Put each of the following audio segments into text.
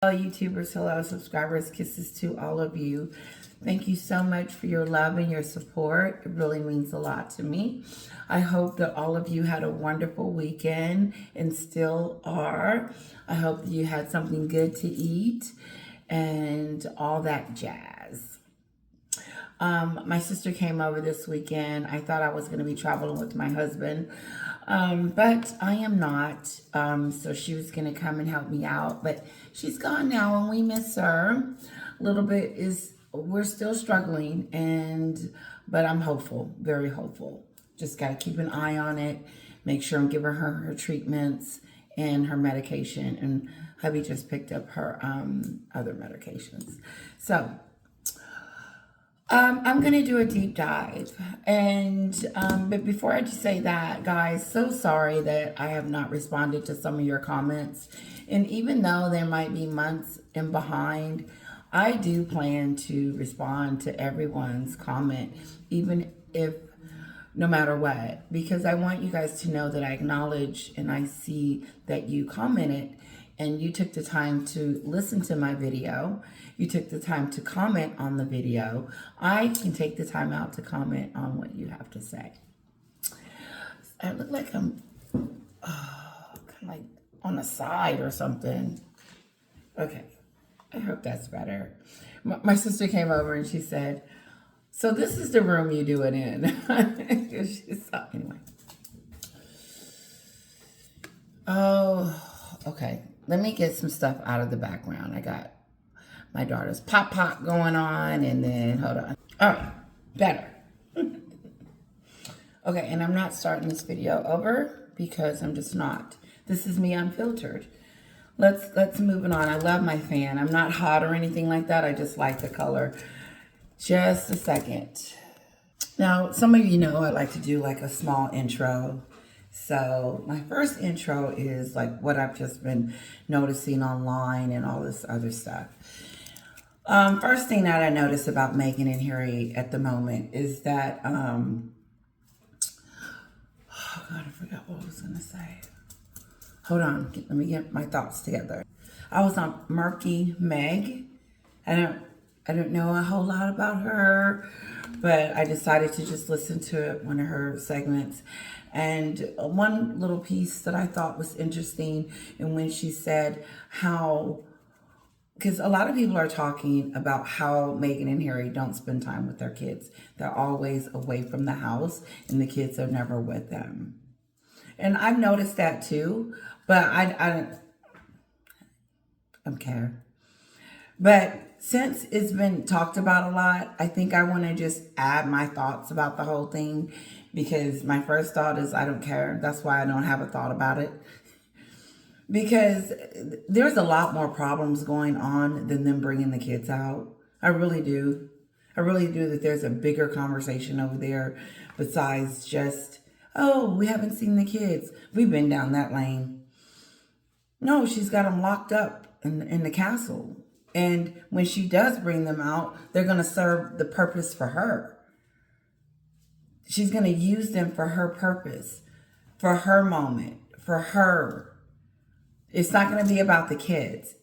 Hello, YouTubers. Hello, subscribers. Kisses to all of you. Thank you so much for your love and your support. It really means a lot to me. I hope that all of you had a wonderful weekend and still are. I hope that you had something good to eat and all that jazz. My sister came over this weekend. I thought I was going to be traveling with my husband, but I am not. So she was going to come and help me out, but she's gone now and we miss her. A little bit we're still struggling, but I'm hopeful, very hopeful. Just got to keep an eye on it, make sure I'm giving her treatments and her medication. And hubby just picked up her other medications. So I'm going to do a deep dive. But before I just say that, guys, so sorry that I have not responded to some of your comments. And even though there might be months in behind, I do plan to respond to everyone's comment, even if no matter what, because I want you guys to know that I acknowledge and I see that you commented and you took the time to listen to my video. You took the time to comment on the video. I can take the time out to comment on what you have to say. I look like I'm kind of like on the side or something. Okay, I hope that's better. My sister came over and she said, "So this is the room you do it in." Anyway. Oh, okay. Let me get some stuff out of the background. I got my daughter's pop going on, and then, hold on. All right, better. Okay, and I'm not starting this video over because I'm just not. This is me unfiltered. Let's move it on. I love my fan. I'm not hot or anything like that. I just like the color. Just a second. Now, some of you know I like to do like a small intro. So my first intro is like what I've just been noticing online and all this other stuff. First thing that I notice about Meghan and Harry at the moment is that, oh God, I forgot what I was going to say. Hold on, let me get my thoughts together. I was on Murky Meg. I don't know a whole lot about her, but I decided to just listen to one of her segments. And one little piece that I thought was interesting, and when she said how, because a lot of people are talking about how Meghan and Harry don't spend time with their kids. They're always away from the house and the kids are never with them. And I've noticed that too, but I don't care. But since it's been talked about a lot, I think I want to just add my thoughts about the whole thing, because my first thought is I don't care. That's why I don't have a thought about it. Because there's a lot more problems going on than them bringing the kids out. I really do. I really do, that there's a bigger conversation over there besides just, oh, we haven't seen the kids. We've been down that lane. No, she's got them locked up in the castle. And when she does bring them out, they're going to serve the purpose for her. She's going to use them for her purpose, for her moment, for her. It's not going to be about the kids.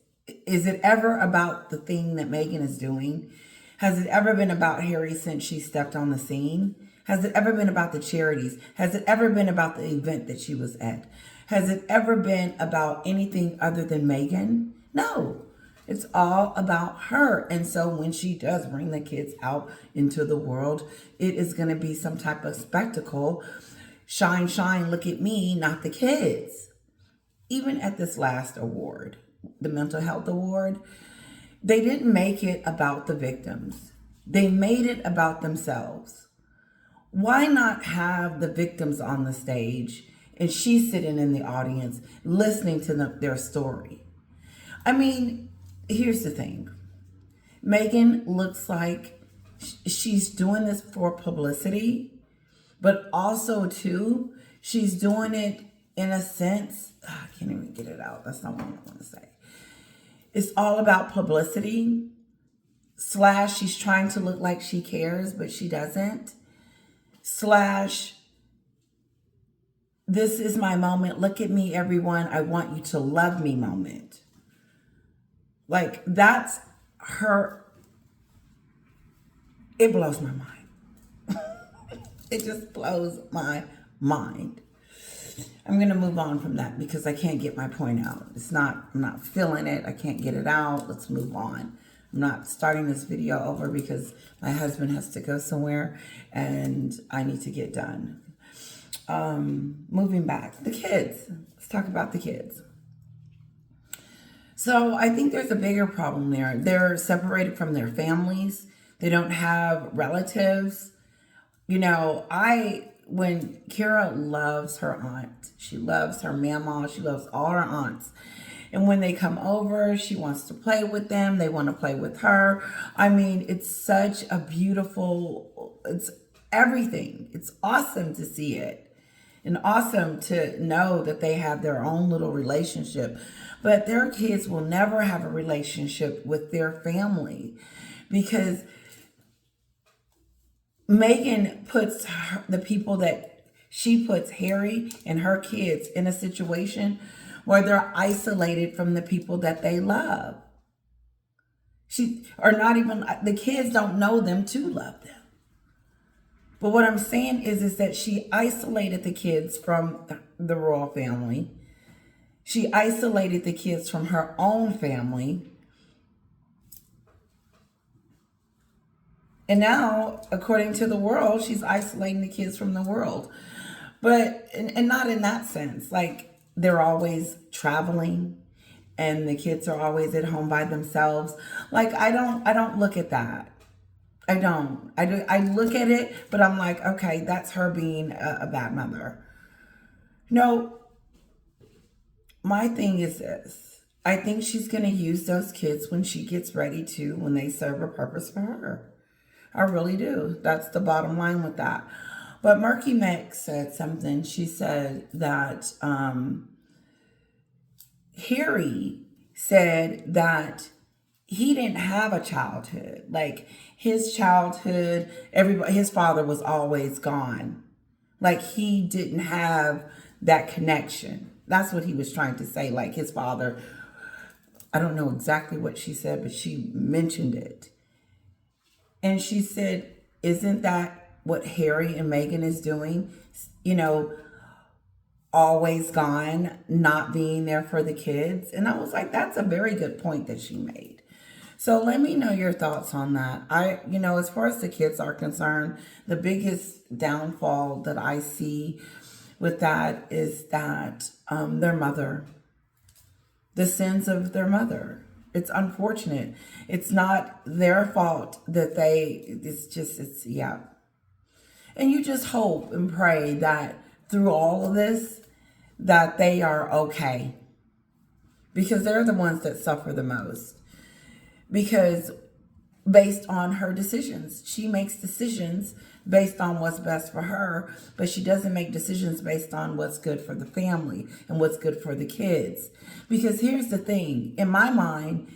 Is it ever about the thing that Meghan is doing? Has it ever been about Harry since she stepped on the scene? Has it ever been about the charities? Has it ever been about the event that she was at? Has it ever been about anything other than Meghan? No. It's all about her. And so when she does bring the kids out into the world, it is going to be some type of spectacle. Shine, shine, look at me, not the kids. Even at this last award, the mental health award, they didn't make it about the victims. They made it about themselves. Why not have the victims on the stage and she's sitting in the audience listening to their story? I mean, here's the thing. Meghan looks like she's doing this for publicity, but also too, she's doing it in a sense, I can't even get it out. That's not what I want to say. It's all about publicity / she's trying to look like she cares, but she doesn't / this is my moment. Look at me, everyone. I want you to love me moment. Like, that's her. It blows my mind. It just blows my mind. I'm going to move on from that because I can't get my point out. I'm not feeling it. I can't get it out. Let's move on. I'm not starting this video over because my husband has to go somewhere and I need to get done. Moving back, the kids. Let's talk about the kids. So I think there's a bigger problem there. They're separated from their families. They don't have relatives. You know, when Kira loves her aunt, she loves her mama, she loves all her aunts. And when they come over, she wants to play with them. They want to play with her. I mean, it's such a beautiful, it's everything. It's awesome to see it and awesome to know that they have their own little relationship. But their kids will never have a relationship with their family because Meghan puts the people that she puts Harry and her kids in a situation where they're isolated from the people that they love. The kids don't know them to love them. But what I'm saying is that she isolated the kids from the royal family. She isolated the kids from her own family. And now, according to the world, she's isolating the kids from the world. But, and not in that sense. Like, they're always traveling and the kids are always at home by themselves. Like, I don't look at that. I don't. I look at it, but I'm like, okay, that's her being a bad mother. No, my thing is this. I think she's going to use those kids when she gets ready to, when they serve a purpose for her. I really do. That's the bottom line with that. But Murky Meg said something. She said that Harry said that he didn't have a childhood. Like, his childhood, his father was always gone. Like, he didn't have that connection. That's what he was trying to say. Like, his father, I don't know exactly what she said, but she mentioned it. And she said, isn't that what Harry and Meghan is doing? You know, always gone, not being there for the kids. And I was like, that's a very good point that she made. So let me know your thoughts on that. As far as the kids are concerned, the biggest downfall that I see with that is that their mother, the sins of their mother. It's unfortunate. It's not their fault that yeah. And you just hope and pray that through all of this, that they are okay. Because they're the ones that suffer the most. Because based on her decisions, she makes decisions based on what's best for her, but she doesn't make decisions based on what's good for the family and what's good for the kids. Because here's the thing, in my mind,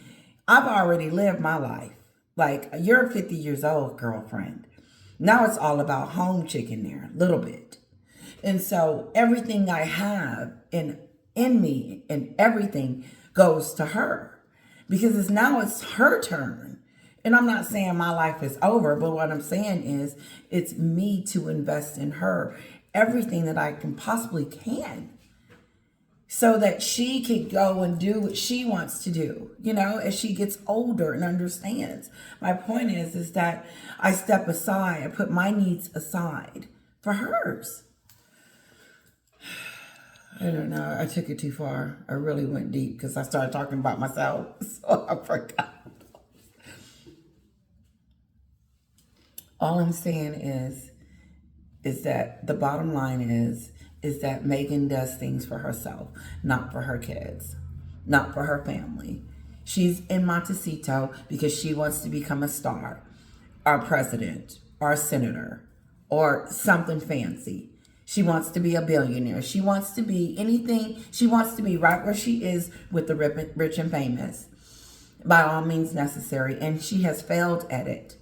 I've already lived my life. Like, you're 50 years old, girlfriend. Now it's all about home chicken there, a little bit. And so everything I have in me and everything goes to her. Because now it's her turn. And I'm not saying my life is over, but what I'm saying is it's me to invest in her everything that I can possibly can so that she can go and do what she wants to do, as she gets older and understands. My point is that I step aside, I put my needs aside for hers. I don't know. I took it too far. I really went deep because I started talking about myself, so I forgot. All I'm saying is that the bottom line is that Meghan does things for herself, not for her kids, not for her family. She's in Montecito because she wants to become a star, or president, or a senator, or something fancy. She wants to be a billionaire. She wants to be anything. She wants to be right where she is with the rich and famous, by all means necessary, and she has failed at it.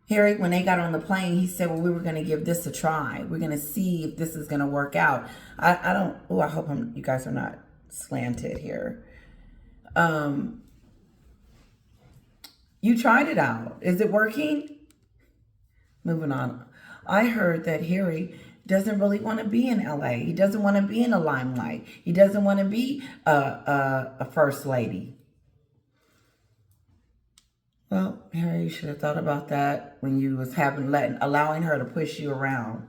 Harry, when they got on the plane, he said, well, we were going to give this a try. We're going to see if this is going to work out. I hope you guys are not slanted here. You tried it out. Is it working? Moving on. I heard that Harry doesn't really want to be in LA. He doesn't want to be in the limelight. He doesn't want to be a first lady. Well, Harry, you should have thought about that when you was allowing her to push you around.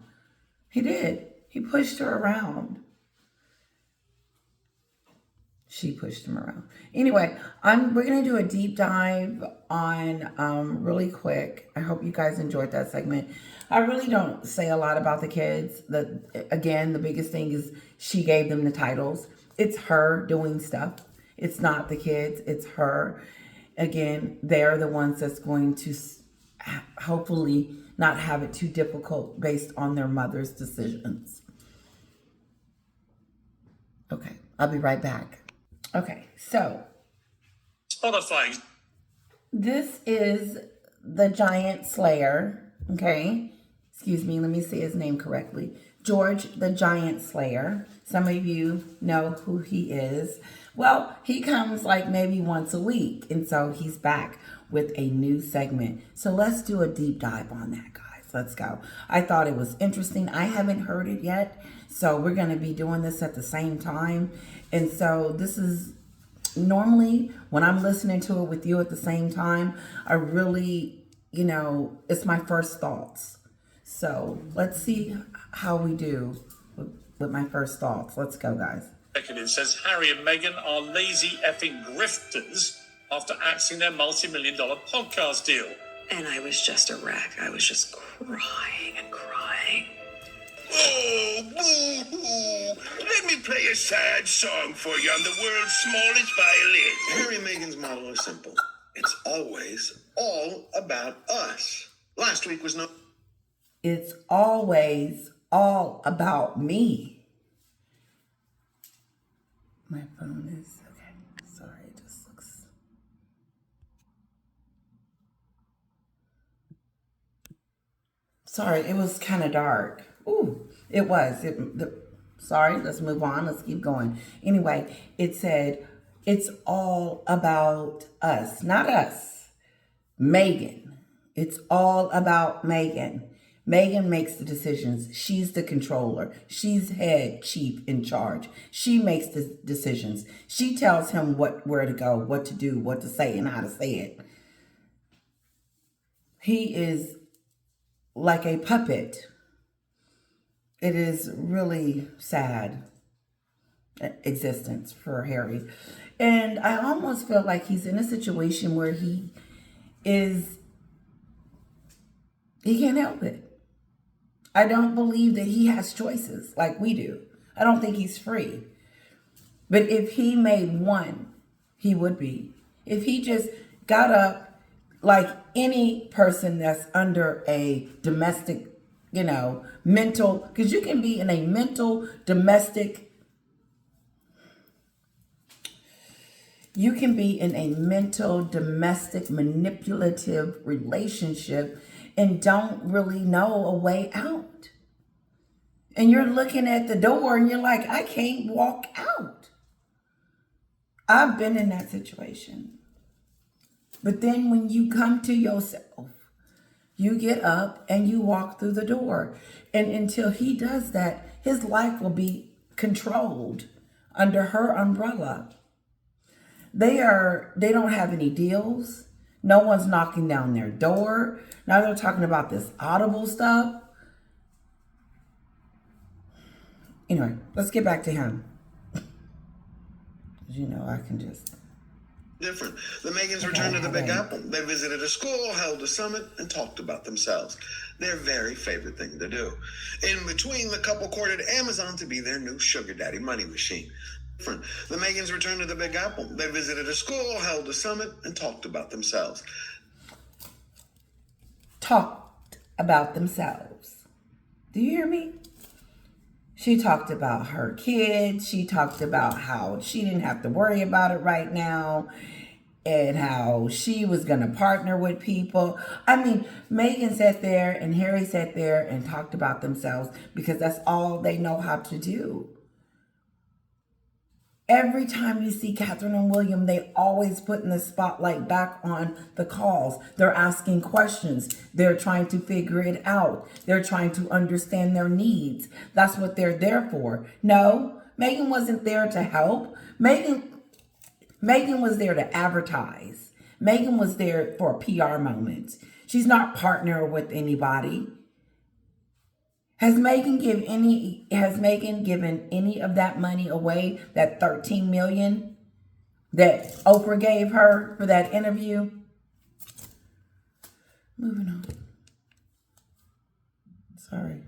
He did. He pushed her around. She pushed him around. Anyway, we're gonna do a deep dive on really quick. I hope you guys enjoyed that segment. I really don't say a lot about the kids. Again, the biggest thing is she gave them the titles. It's her doing stuff. It's not the kids. It's her. Again, they're the ones that's going to hopefully not have it too difficult based on their mother's decisions. Okay, I'll be right back. Okay, so Spotify. This is the Giant Slayer. Okay, excuse me, let me say his name correctly. George the Giant Slayer. Some of you know who he is. Well, he comes like maybe once a week, and so he's back with a new segment. So let's do a deep dive on that, guys. Let's go. I thought it was interesting. I haven't heard it yet, so we're going to be doing this at the same time. And so this is normally when I'm listening to it with you at the same time, I really, it's my first thoughts. So let's see how we do with my first thoughts. Let's go, guys. It says Harry and Meghan are lazy effing grifters after axing their multi-million-dollar podcast deal. And I was just a wreck. I was just crying and crying. Oh, boo-hoo. Let me play a sad song for you on the world's smallest violin. Harry and Meghan's model is simple. It's always all about us. Last week was no... It's always all about me. My phone is... Okay, sorry, it just looks... Sorry, it was kind of dark. Ooh, it was. Sorry, let's move on. Let's keep going. Anyway, it said, it's all about us. Not us. Meghan. It's all about Meghan. Meghan makes the decisions. She's the controller. She's head chief in charge. She makes the decisions. She tells him where to go, what to do, what to say, and how to say it. He is like a puppet. It is really sad existence for Harry. And I almost feel like he's in a situation where he can't help it. I don't believe that he has choices like we do. I don't think he's free. But if he made one, he would be. If he just got up like any person that's under a domestic, mental, because you can be in a mental domestic, manipulative relationship and don't really know a way out. And you're looking at the door and you're like, I can't walk out. I've been in that situation. But then when you come to yourself, you get up and you walk through the door. And until he does that, his life will be controlled under her umbrella. They don't have any deals. No one's knocking down their door. Now they're talking about this Audible stuff. Anyway, let's get back to him. I can just... different. The Meghans returned to the Big Apple. They visited a school, held a summit, and talked about themselves. Their very favorite thing to do. In between, the couple courted Amazon to be their new sugar daddy money machine. The Meghans returned to the Big Apple. They visited a school, held a summit, and talked about themselves. Talked about themselves. Do you hear me? She talked about her kids. She talked about how she didn't have to worry about it right now and how she was going to partner with people. I mean, Meghan sat there and Harry sat there and talked about themselves because that's all they know how to do. Every time you see Catherine and William, they always put in the spotlight back on the calls. They're asking questions. They're trying to figure it out. They're trying to understand their needs. That's what they're there for. No, Meghan wasn't there to help. Meghan was there to advertise. Meghan was there for a PR moment. She's not partner with anybody. Has Meghan given any of that money away, that $13 million that Oprah gave her for that interview? Moving on. Sorry.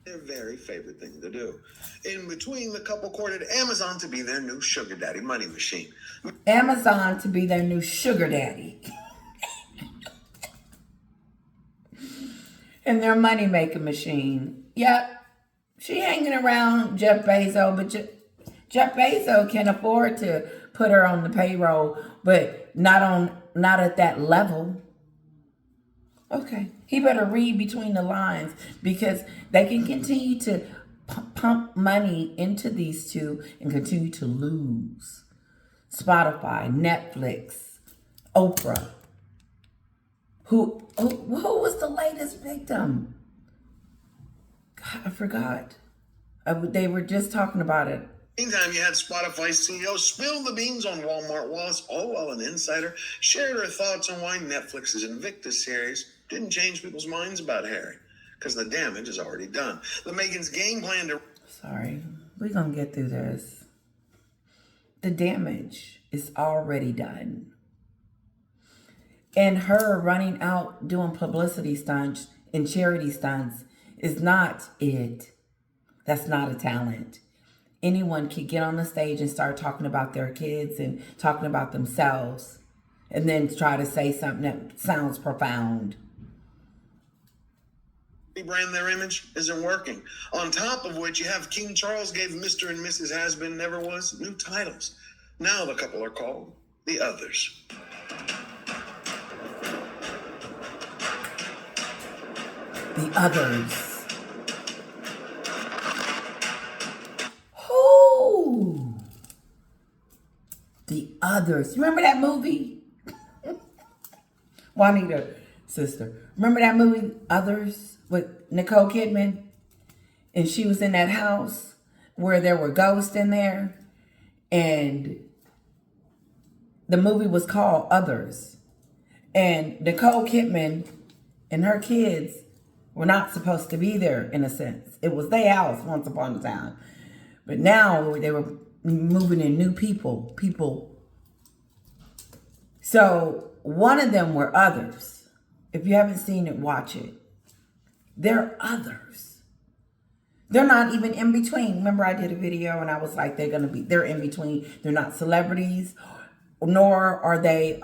Their very favorite thing to do. In between, the couple courted Amazon to be their new sugar daddy money machine. Amazon to be their new sugar daddy. And their money-making machine. Yep. She hanging around Jeff Bezos, but Jeff Bezos can afford to put her on the payroll, but not at that level. Okay. He better read between the lines, because they can continue to pump money into these two and continue to lose. Spotify, Netflix, Oprah. Who was the latest victim? God, I forgot. They were just talking about it. Meantime, you had Spotify CEO spill the beans on Walmart Wallace, all while an insider shared her thoughts on why Netflix's Invictus series didn't change people's minds about Harry, because the damage is already done. The Meghan's game plan to... Sorry, we're going to get through this. The damage is already done. And her running out doing publicity stunts and charity stunts is not it. That's not a talent. Anyone can get on the stage and start talking about their kids and talking about themselves and then try to say something that sounds profound. Rebrand their image isn't working. On top of which, you have King Charles gave Mr. and Mrs. Has-Been Never Was new titles. Now the couple are called the Others. The Others. Who? The Others. You remember that movie? Juanita, sister. Remember that movie, Others, with Nicole Kidman? And she was in that house where there were ghosts in there. And the movie was called Others. And Nicole Kidman and her kids were not supposed to be there, in a sense. It was their house once upon a time. But now they were moving in new people. So one of them were Others. If you haven't seen it, watch it. They're Others. They're not even in between. Remember, I did a video and I was like, they're in between. They're not celebrities, nor are they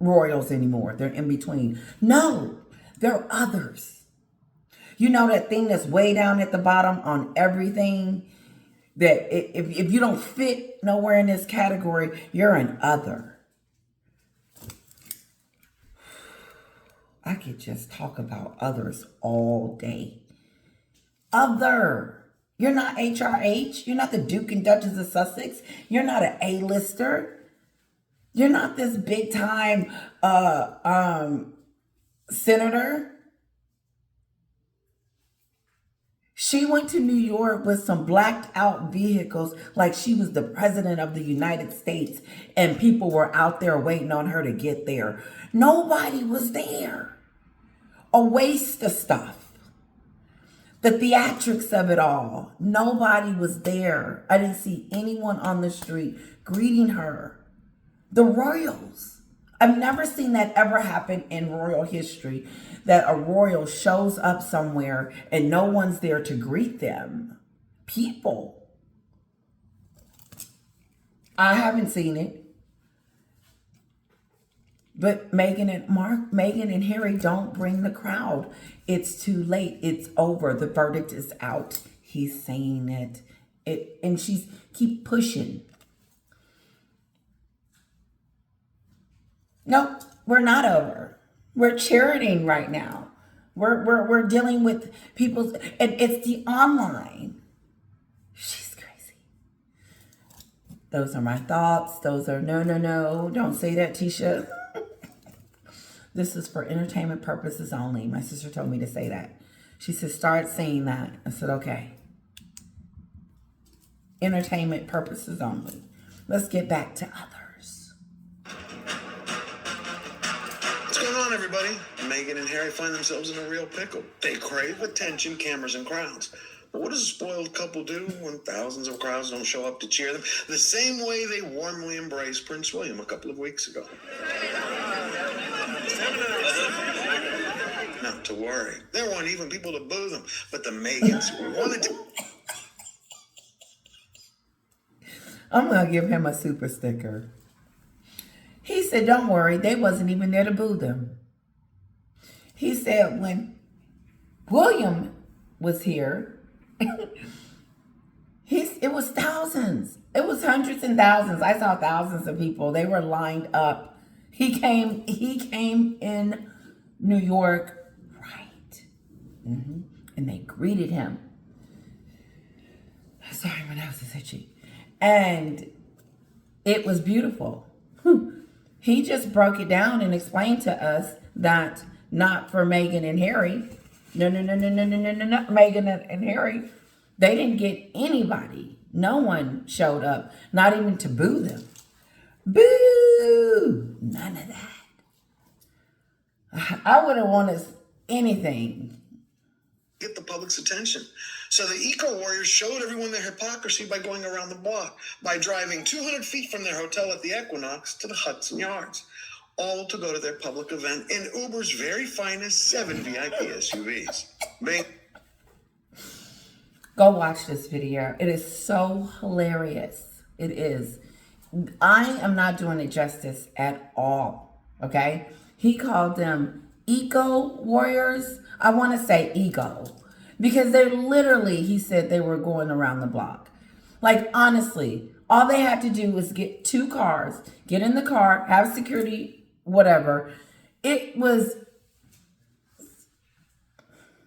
royals anymore. They're in between. No, they're Others. You know that thing that's way down at the bottom on everything? That if you don't fit nowhere in this category, you're an other. I could just talk about others all day. Other. You're not HRH. You're not the Duke and Duchess of Sussex. You're not an A-lister. You're not this big time senator. She went to New York with some blacked out vehicles like she was the president of the United States, and people were out there waiting on her to get there. Nobody was there. A waste of stuff. The theatrics of it all. Nobody was there. I didn't see anyone on the street greeting her. The royals. I've never seen that ever happen in royal history, that a royal shows up somewhere and no one's there to greet them. People. I haven't seen it. But Meghan and Harry don't bring the crowd. It's too late. It's over. The verdict is out. He's saying it. And she's keep pushing. No, we're not over. We're charioting right now. We're dealing with people's, and it's the online. She's crazy. Those are my thoughts. Those are no. Don't say that, Tisha. This is for entertainment purposes only. My sister told me to say that. She said, start saying that. I said, okay. Entertainment purposes only. Let's get back to others. What's going on, everybody? Meghan and Harry find themselves in a real pickle. They crave attention, cameras, and crowds. But what does a spoiled couple do when thousands of crowds don't show up to cheer them? The same way they warmly embraced Prince William a couple of weeks ago. Not to worry. There weren't even people to boo them, but the Megans wanted to... I'm going to give him a super sticker. He said, don't worry, they wasn't even there to boo them. He said when William was here, it was thousands. It was hundreds and thousands. I saw thousands of people. They were lined up. He came in New York, right? And they greeted him. Sorry, my nose is itchy. And it was beautiful. He just broke it down and explained to us that not for Meghan and Harry. No. Meghan and Harry, they didn't get anybody. No one showed up, not even to boo them. Boo! None of that. I wouldn't want anything. Get the public's attention. So the eco-warriors showed everyone their hypocrisy by going around the block, by driving 200 feet from their hotel at the Equinox to the Hudson Yards, all to go to their public event in Uber's very finest 7 VIP SUVs. Go watch this video. It is so hilarious. It is. I am not doing it justice at all, okay? He called them eco-warriors. I want to say ego. Because they're literally, he said they were going around the block. Like, honestly, all they had to do was get 2 cars, get in the car, have security, whatever. It's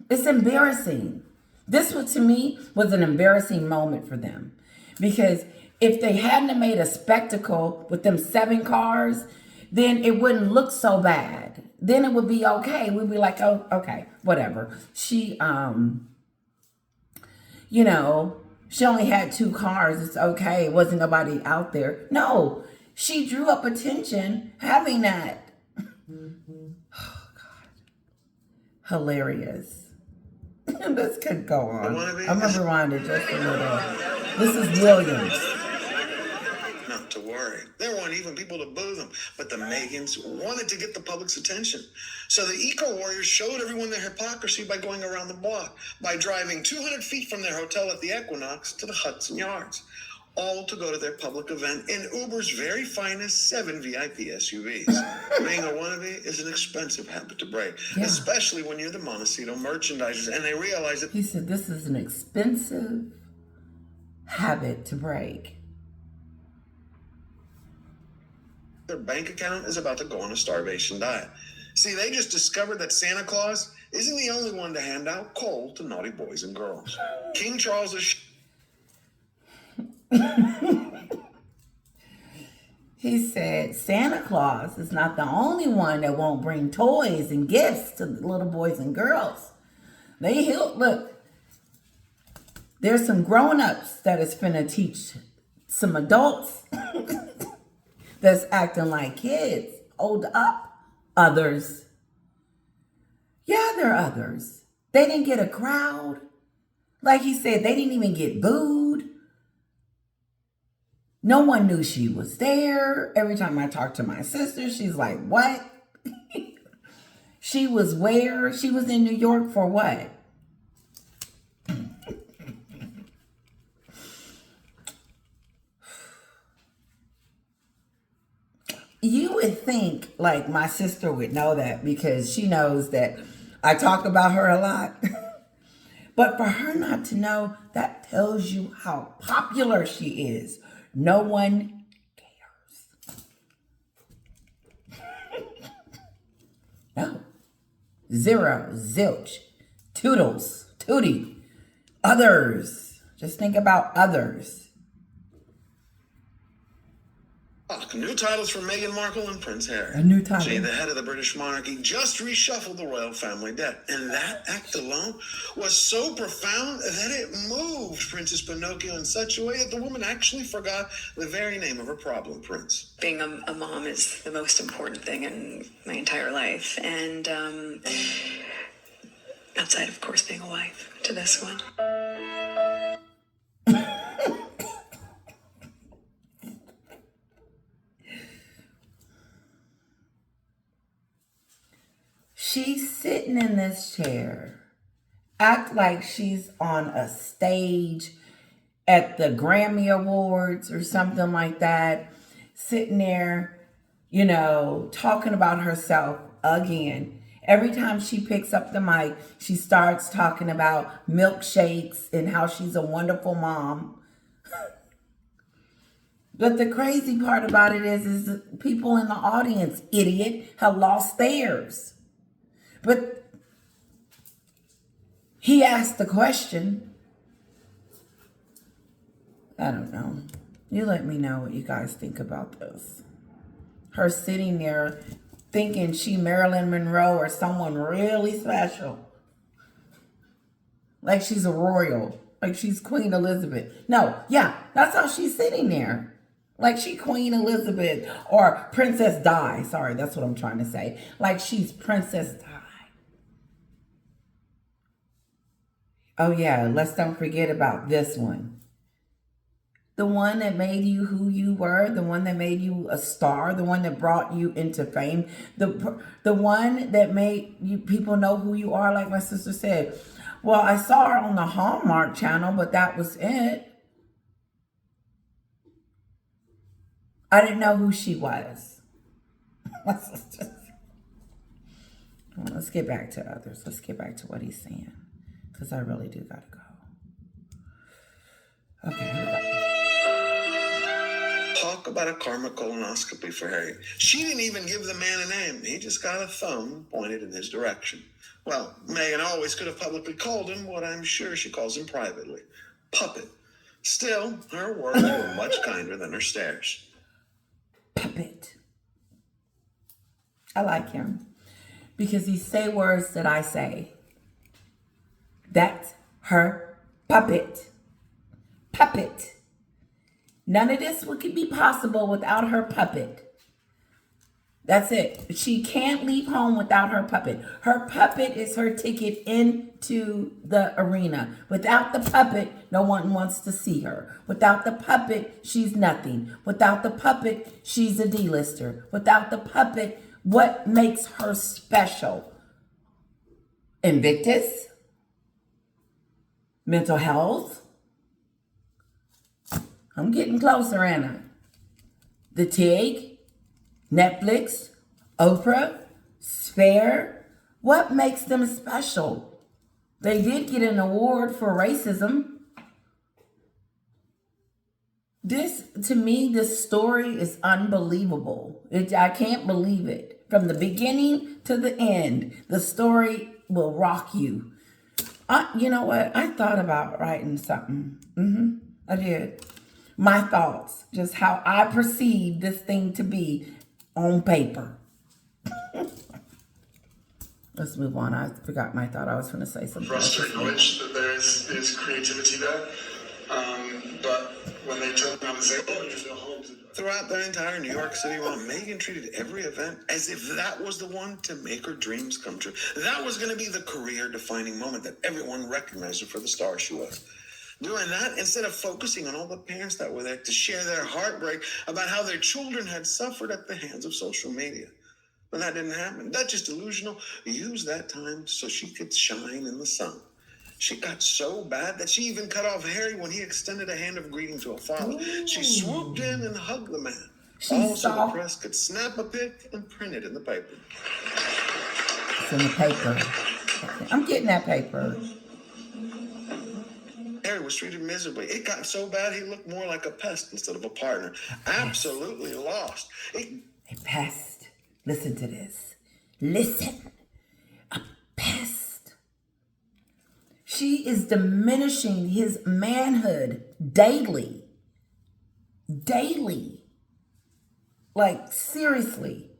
embarrassing. This was, to me, was an embarrassing moment for them. Because if they hadn't made a spectacle with them 7 cars, then it wouldn't look so bad. Then it would be okay. We'd be like, oh, okay, whatever. She only had 2 cars. It's okay. It wasn't nobody out there. No, she drew up attention having that. Oh, God. Hilarious. This could go on. I'm going to rewind it just a little. This is Williams. Not to worry. There weren't even people to boo them, but the Megans wanted to get the public's attention. So the eco-warriors showed everyone their hypocrisy by going around the block, by driving 200 feet from their hotel at the Equinox to the Hudson Yards, all to go to their public event in Uber's very finest 7 VIP SUVs. Being a wannabe is an expensive habit to break, especially when you're the Montecito merchandisers, and they realize that... He said this is an expensive habit to break. Their bank account is about to go on a starvation diet. See, they just discovered that Santa Claus isn't the only one to hand out coal to naughty boys and girls. King Charles is... He said Santa Claus is not the only one that won't bring toys and gifts to the little boys and girls. Look, there's some grown-ups that is finna teach some adults that's acting like kids. Hold up. Others. Yeah, there are others. They didn't get a crowd. Like he said, they didn't even get booed. No one knew she was there. Every time I talk to my sister, she's like, what? She was where? She was in New York for what? You would think like my sister would know that because she knows that I talk about her a lot. But for her not to know, that tells you how popular she is. No one cares. No. Zero, zilch, toodles, tootie, others. Just think about others. talk. New titles for Meghan Markle and Prince Harry. A new title. Gee, the head of the British monarchy just reshuffled the royal family debt. And that act alone was so profound that it moved Princess Pinocchio in such a way that the woman actually forgot the very name of her problem prince. Being a mom is the most important thing in my entire life. And outside, of course, being a wife to this one. She's sitting in this chair, act like she's on a stage at the Grammy Awards or something like that, sitting there, talking about herself again. Every time she picks up the mic, she starts talking about milkshakes and how she's a wonderful mom. But the crazy part about it is that people in the audience, idiot, have lost theirs. But he asked the question. I don't know. You let me know what you guys think about this. Her sitting there thinking she Marilyn Monroe or someone really special. Like she's a royal. Like she's Queen Elizabeth. No, yeah, that's how she's sitting there. Like she Queen Elizabeth or Princess Di. Sorry, that's what I'm trying to say. Like she's Princess Di. Oh yeah, let's don't forget about this one. The one that made you who you were, the one that made you a star, the one that brought you into fame, the one that made you people know who you are, like my sister said. Well, I saw her on the Hallmark Channel, but that was it. I didn't know who she was. Let's get back to others. Let's get back to what he's saying. Because I really do gotta go. Okay, here we go. Talk about a karma colonoscopy for Harry. She didn't even give the man a name. He just got a thumb pointed in his direction. Well, Meghan always could have publicly called him what I'm sure she calls him privately. Puppet. Still, her words were much kinder than her stares. Puppet. I like him. Because he say words that I say. That's her puppet. Puppet. None of this could be possible without her puppet. That's it. She can't leave home without her puppet. Her puppet is her ticket into the arena. Without the puppet, no one wants to see her. Without the puppet, she's nothing. Without the puppet, she's a D-lister. Without the puppet, what makes her special? Invictus? Mental health? I'm getting closer, Anna. The TIG? Netflix? Oprah? Spare? What makes them special? They did get an award for racism. To me, this story is unbelievable. I can't believe it. From the beginning to the end, the story will rock you. You know what? I thought about writing something. I did. My thoughts, just how I perceive this thing to be on paper. Let's move on. I forgot my thought. I was going to say something. For us to acknowledge that there is creativity there, but when they turn around and say, "Oh, you feel home," Throughout the entire New York City run, Meghan treated every event as if that was the one to make her dreams come true. That was going to be the career-defining moment that everyone recognized her for the star she was. Doing that instead of focusing on all the parents that were there to share their heartbreak about how their children had suffered at the hands of social media. But that didn't happen. Duchess Delusional used that time so she could shine in the sun. She got so bad that she even cut off Harry when he extended a hand of greeting to a father. Ooh. She swooped in and hugged the man. So the press could snap a pic and print it in the paper. It's in the paper. I'm getting that paper. Harry was treated miserably. It got so bad he looked more like a pest instead of a partner. Absolutely lost. A pest. Listen to this. Listen. A pest. She is diminishing his manhood daily. Daily. Like, seriously.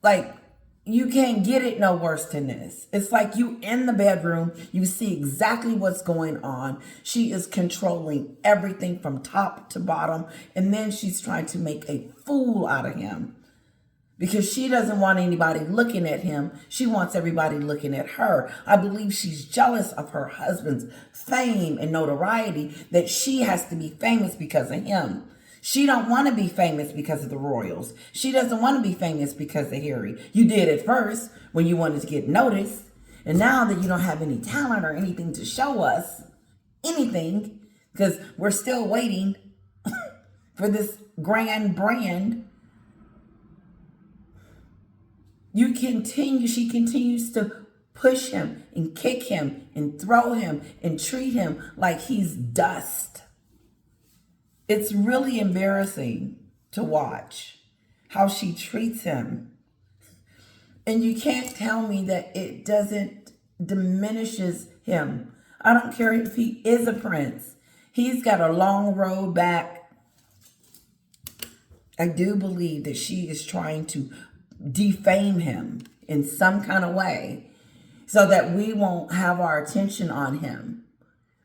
Like, you can't get it no worse than this. It's like you in the bedroom, you see exactly what's going on. She is controlling everything from top to bottom. And then she's trying to make a fool out of him. Because she doesn't want anybody looking at him. She wants everybody looking at her. I believe she's jealous of her husband's fame and notoriety, that she has to be famous because of him. She don't want to be famous because of the royals. She doesn't want to be famous because of Harry. You did at first when you wanted to get noticed. And now that you don't have any talent or anything to show us, anything, because we're still waiting for this grand brand, she continues to push him and kick him and throw him and treat him like he's dust. It's really embarrassing to watch how she treats him. And you can't tell me that it doesn't diminishes him. I don't care if he is a prince. He's got a long road back. I do believe that she is trying to defame him in some kind of way so that we won't have our attention on him.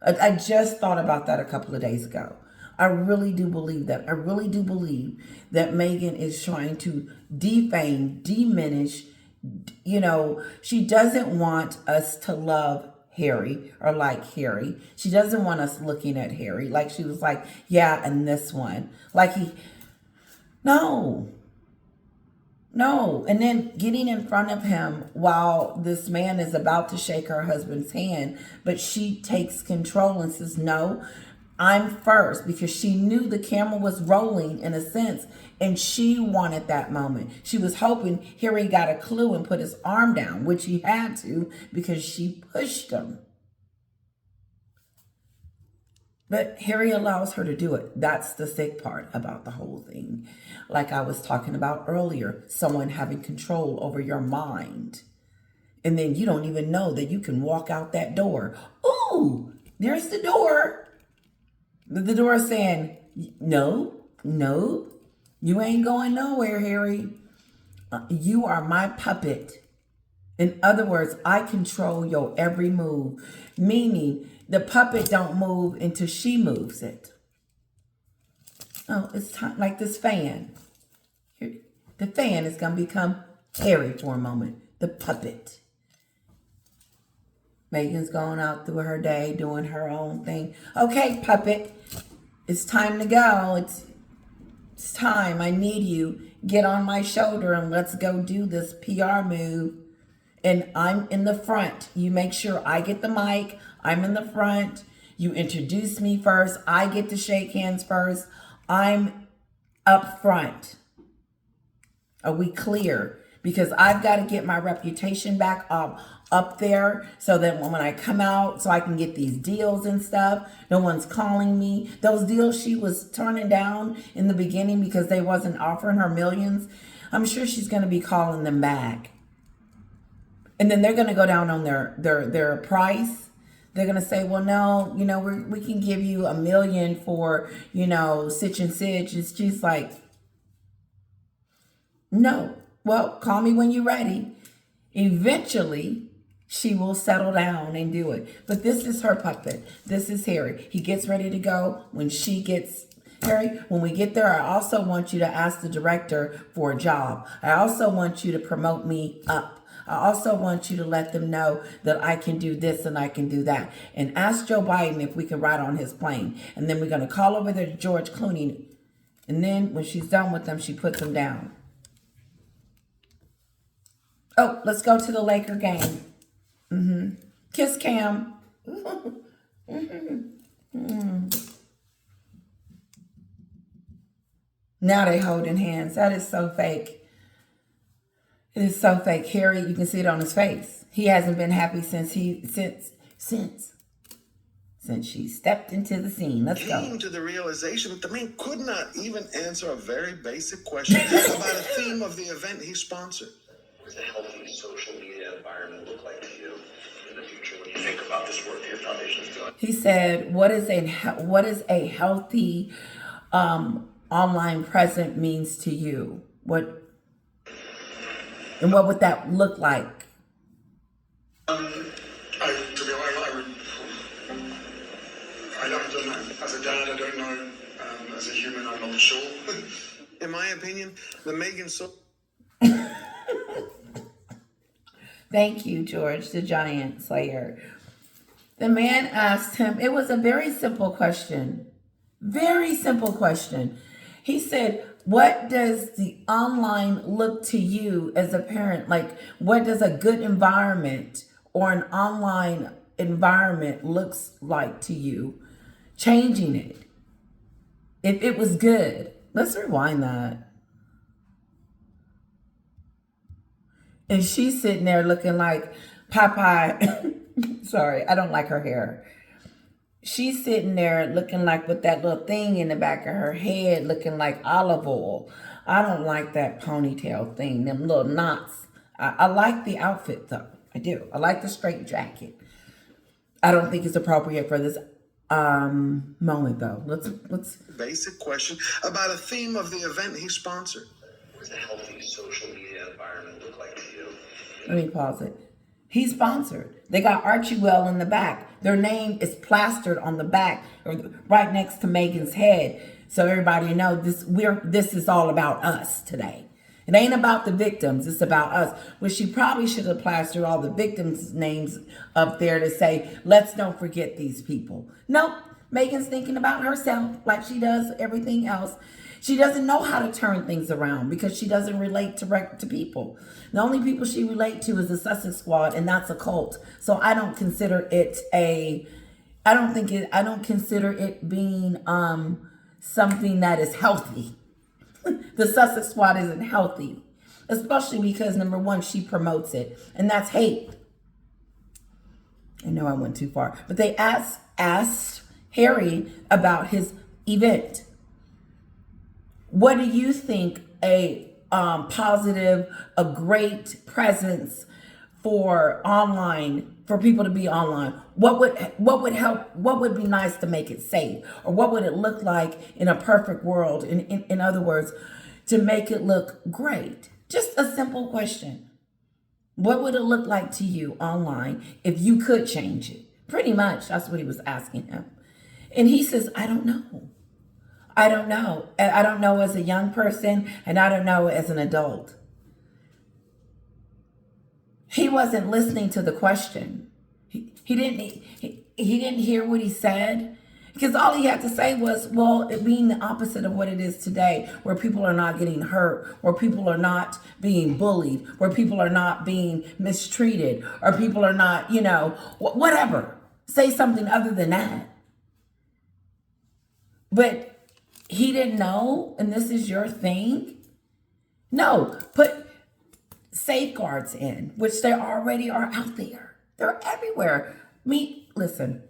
I just thought about that a couple of days ago. I really do believe that. I really do believe that Meghan is trying to defame, diminish. You know, she doesn't want us to love Harry or like Harry. She doesn't want us looking at Harry like she was like, yeah, and this one. Like No. And then getting in front of him while this man is about to shake her husband's hand, but she takes control and says, no, I'm first, because she knew the camera was rolling in a sense, and she wanted that moment. She was hoping Harry got a clue and put his arm down, which he had to because she pushed him. But Harry allows her to do it. That's the sick part about the whole thing. Like I was talking about earlier, someone having control over your mind. And then you don't even know that you can walk out that door. Ooh, there's the door. The door saying, no, you ain't going nowhere, Harry. You are my puppet. In other words, I control your every move. Meaning, the puppet don't move until she moves it. Oh, it's time, like this fan. The fan is going to become Harry for a moment. The puppet. Meghan's going out through her day, doing her own thing. Okay, puppet, it's time to go. It's time. I need you. Get on my shoulder and let's go do this PR move. And I'm in the front. You make sure I get the mic. I'm in the front. You introduce me first. I get to shake hands first. I'm up front. Are we clear? Because I've got to get my reputation back up there so that when I come out, so I can get these deals and stuff. No one's calling me. Those deals she was turning down in the beginning because they wasn't offering her millions, I'm sure she's going to be calling them back. And then they're going to go down on their price. They're going to say, well, no, you know, we can give you $1 million for, you know, such and such. And she's like, no. Well, call me when you're ready. Eventually, she will settle down and do it. But this is her puppet. This is Harry. He gets ready to go when she gets... Harry, when we get there, I also want you to ask the director for a job. I also want you to promote me up. I also want you to let them know that I can do this and I can do that. And ask Joe Biden if we can ride on his plane. And then we're going to call over there to George Clooney. And then when she's done with them, she puts them down. Oh, let's go to the Laker game. Kiss Cam. Now they holding hands. That is so fake. It is so fake. Harry, you can see it on his face. He hasn't been happy since she stepped into the scene. Let's go. Came to the realization that the man could not even answer a very basic question about a theme of the event he sponsored. What does a healthy social media environment look like to you in the future when you think about this work your foundation is doing? He said, what is a healthy online present means to you. What would that look like? To be honest, I don't know. As a dad, I don't know. As a human, I'm not sure. In my opinion, the Meghan Thank you, George, the giant slayer. The man asked him, it was a very simple question. Very simple question. He said, what does the online look to you as a parent? Like, what does a good environment or an online environment looks like to you? Changing it. If it was good. Let's rewind that. And she's sitting there looking like Popeye. Sorry, I don't like her hair. She's sitting there looking like with that little thing in the back of her head, looking like olive oil. I don't like that ponytail thing, them little knots. I like the outfit though. I do. I like the straight jacket. I don't think it's appropriate for this moment though. Let's basic question about a theme of the event he sponsored. What does a healthy social media environment look like to you? Let me pause it. He sponsored. They got Archie Well in the back. Their name is plastered on the back, or right next to Meghan's head, so everybody know this is all about us today. It ain't about the victims. It's about us. Well, she probably should have plastered all the victims' names up there to say, let's don't forget these people. Nope. Meghan's thinking about herself like she does everything else. She doesn't know how to turn things around because she doesn't relate to people. The only people she relates to is the Sussex Squad, and that's a cult. So I don't consider it I don't consider it being something that is healthy. The Sussex Squad isn't healthy, especially because number one, she promotes it, and that's hate. I know I went too far, but they asked Harry about his event. What do you think a positive, a great presence for online, for people to be online? What would help? What would be nice to make it safe? Or what would it look like in a perfect world? In other words, to make it look great. Just a simple question. What would it look like to you online if you could change it? Pretty much, that's what he was asking him. And he says, I don't know. I don't know. I don't know as a young person, and I don't know as an adult. He wasn't listening to the question. He didn't hear what he said, because all he had to say was, well, it being the opposite of what it is today, where people are not getting hurt, where people are not being bullied, where people are not being mistreated, or people are not, whatever. Say something other than that. But he didn't know, and this is your thing? No, put safeguards in, which there already are out there. They're everywhere. Listen,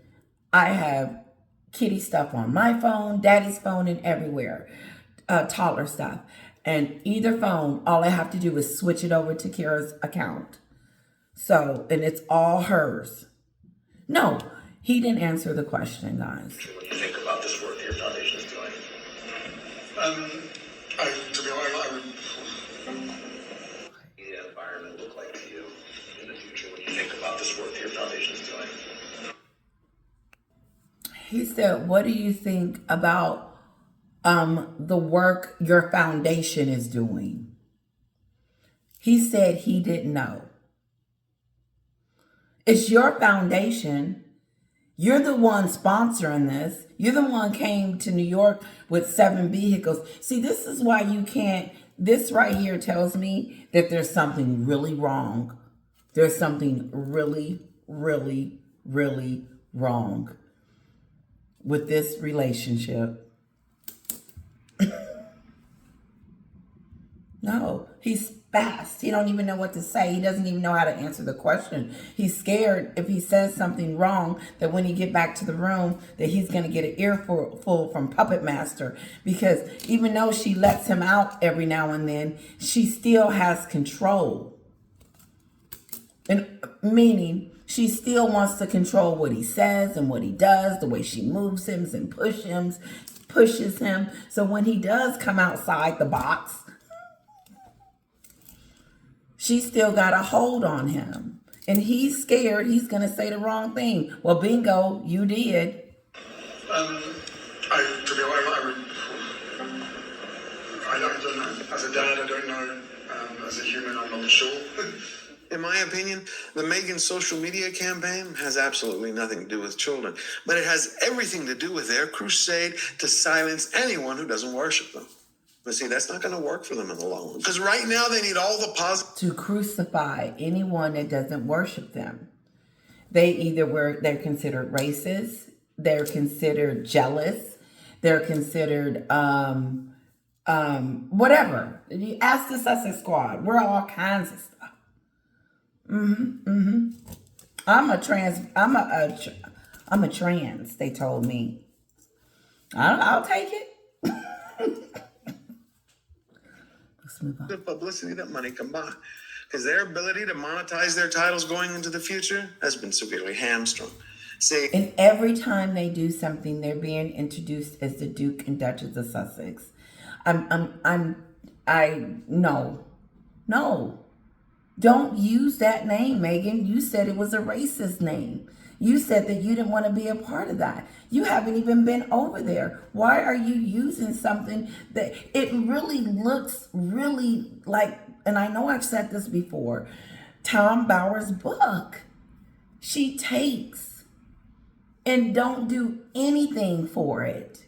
I have kitty stuff on my phone, daddy's phone, and everywhere. Toddler stuff. And either phone, all I have to do is switch it over to Kira's account. So, and it's all hers. No, he didn't answer the question, guys. What do you think about this work your foundation is doing? To be honest, I would. Media environment look like to you in the future when you think about this work your foundation is doing? He said, what do you think about the work your foundation is doing? He said he didn't know. It's your foundation. You're the one sponsoring this. You're the one came to New York with 7 vehicles. See, this is why you can't. This right here tells me that there's something really wrong. There's something really, really, really wrong with this relationship. No, he's fast. He don't even know what to say. He doesn't even know how to answer the question. He's scared if he says something wrong that when he get back to the room that he's going to get an earful from Puppet Master, because even though she lets him out every now and then, she still has control. And meaning she still wants to control what he says and what he does, the way she moves him and pushes him. pushes him. So when he does come outside the box, she's still got a hold on him. And he's scared he's going to say the wrong thing. Well, bingo, you did. I don't know. As a dad, I don't know. As a human, I'm not sure. In my opinion, the Meghan social media campaign has absolutely nothing to do with children, but it has everything to do with their crusade to silence anyone who doesn't worship them. But see, that's not going to work for them in the long run, because right now they need all the positive. To crucify anyone that doesn't worship them. They're considered racist, they're considered jealous, they're considered whatever. You ask the Sussex Squad, we're all kinds of stuff. I'm a trans, they told me. I'll take it. Let's move on. The publicity that money can buy, because their ability to monetize their titles going into the future has been severely hamstrung. See, And every time they do something, they're being introduced as the Duke and Duchess of Sussex. No. Don't use that name, Meghan. You said it was a racist name. You said that you didn't want to be a part of that. You haven't even been over there. Why are you using something that it really looks really like, and I know I've said this before, Tom Bower's book. She takes and don't do anything for it.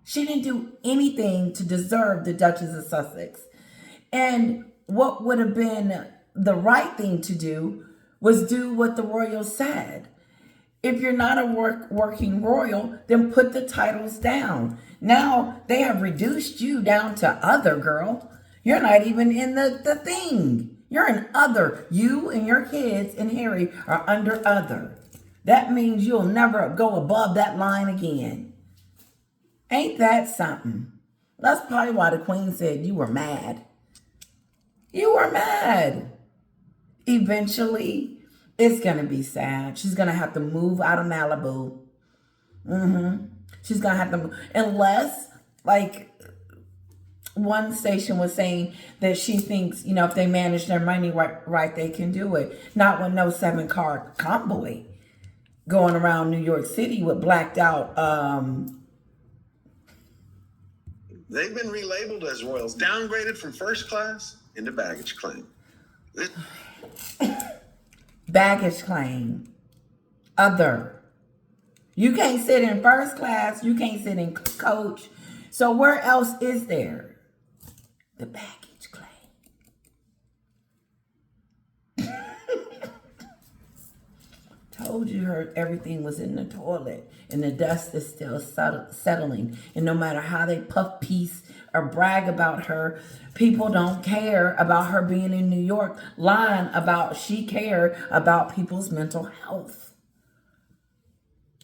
She didn't do anything to deserve the Duchess of Sussex. And what would have been the right thing to do was do what the royals said. If you're not a working royal, then put the titles down. Now they have reduced you down to other, girl. You're not even in the thing. You're an other. You and your kids and Harry are under other. That means you'll never go above that line again. Ain't that something? That's probably why the Queen said you were mad. You were mad. Eventually, it's going to be sad. She's going to have to move out of Malibu. She's going to have to move. Unless, like, one station was saying that she thinks, if they manage their money right, they can do it. Not with no 7-car convoy going around New York City with blacked out. they've been relabeled as royals, downgraded from first class into baggage claim. Baggage claim. Other. You can't sit in first class. You can't sit in coach. So where else is there? The baggage claim. Told you everything was in the toilet and the dust is still settling. And no matter how they puff piece or brag about her, people don't care about her being in New York, lying about she cared about people's mental health.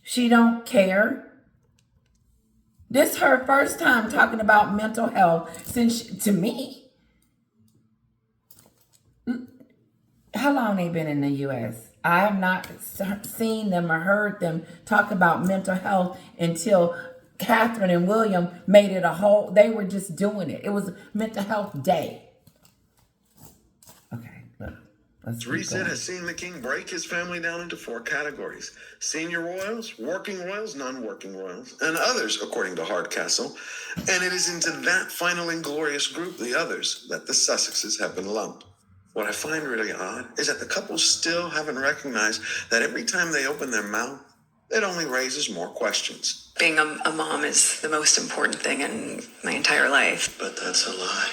She don't care. This is her first time talking about mental health since to me. How long they been in the U.S.? I have not seen them or heard them talk about mental health until Catherine and William made it a whole, they were just doing it. It was Mental Health Day. Okay, let's Reset has seen the king break his family down into 4 categories: senior royals, working royals, non-working royals, and others, according to Hardcastle. And it is into that final inglorious group, the others, that the Sussexes have been lumped. What I find really odd is that the couple still haven't recognized that every time they open their mouth, it only raises more questions. Being a mom is the most important thing in my entire life. But that's a lie.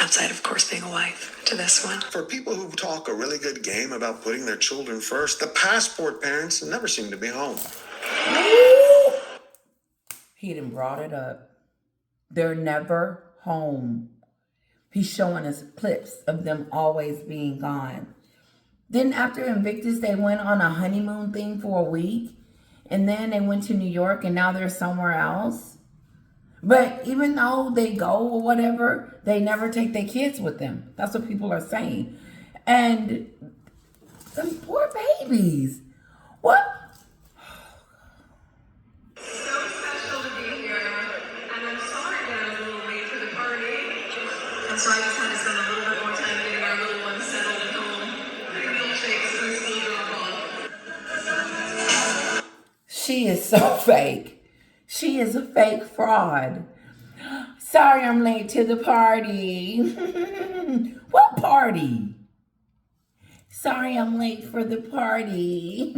Outside, of course, being a wife to this one. For people who talk a really good game about putting their children first, the passport parents never seem to be home. He done brought it up. They're never home. He's showing us clips of them always being gone. Then after Invictus, they went on a honeymoon thing for a week. And then they went to New York and now they're somewhere else. But even though they go or whatever, they never take their kids with them. That's what people are saying. And them poor babies. What? So special to be here, and She is so fake. She is a fake fraud. Sorry I'm late to the party. What party? Sorry I'm late for the party.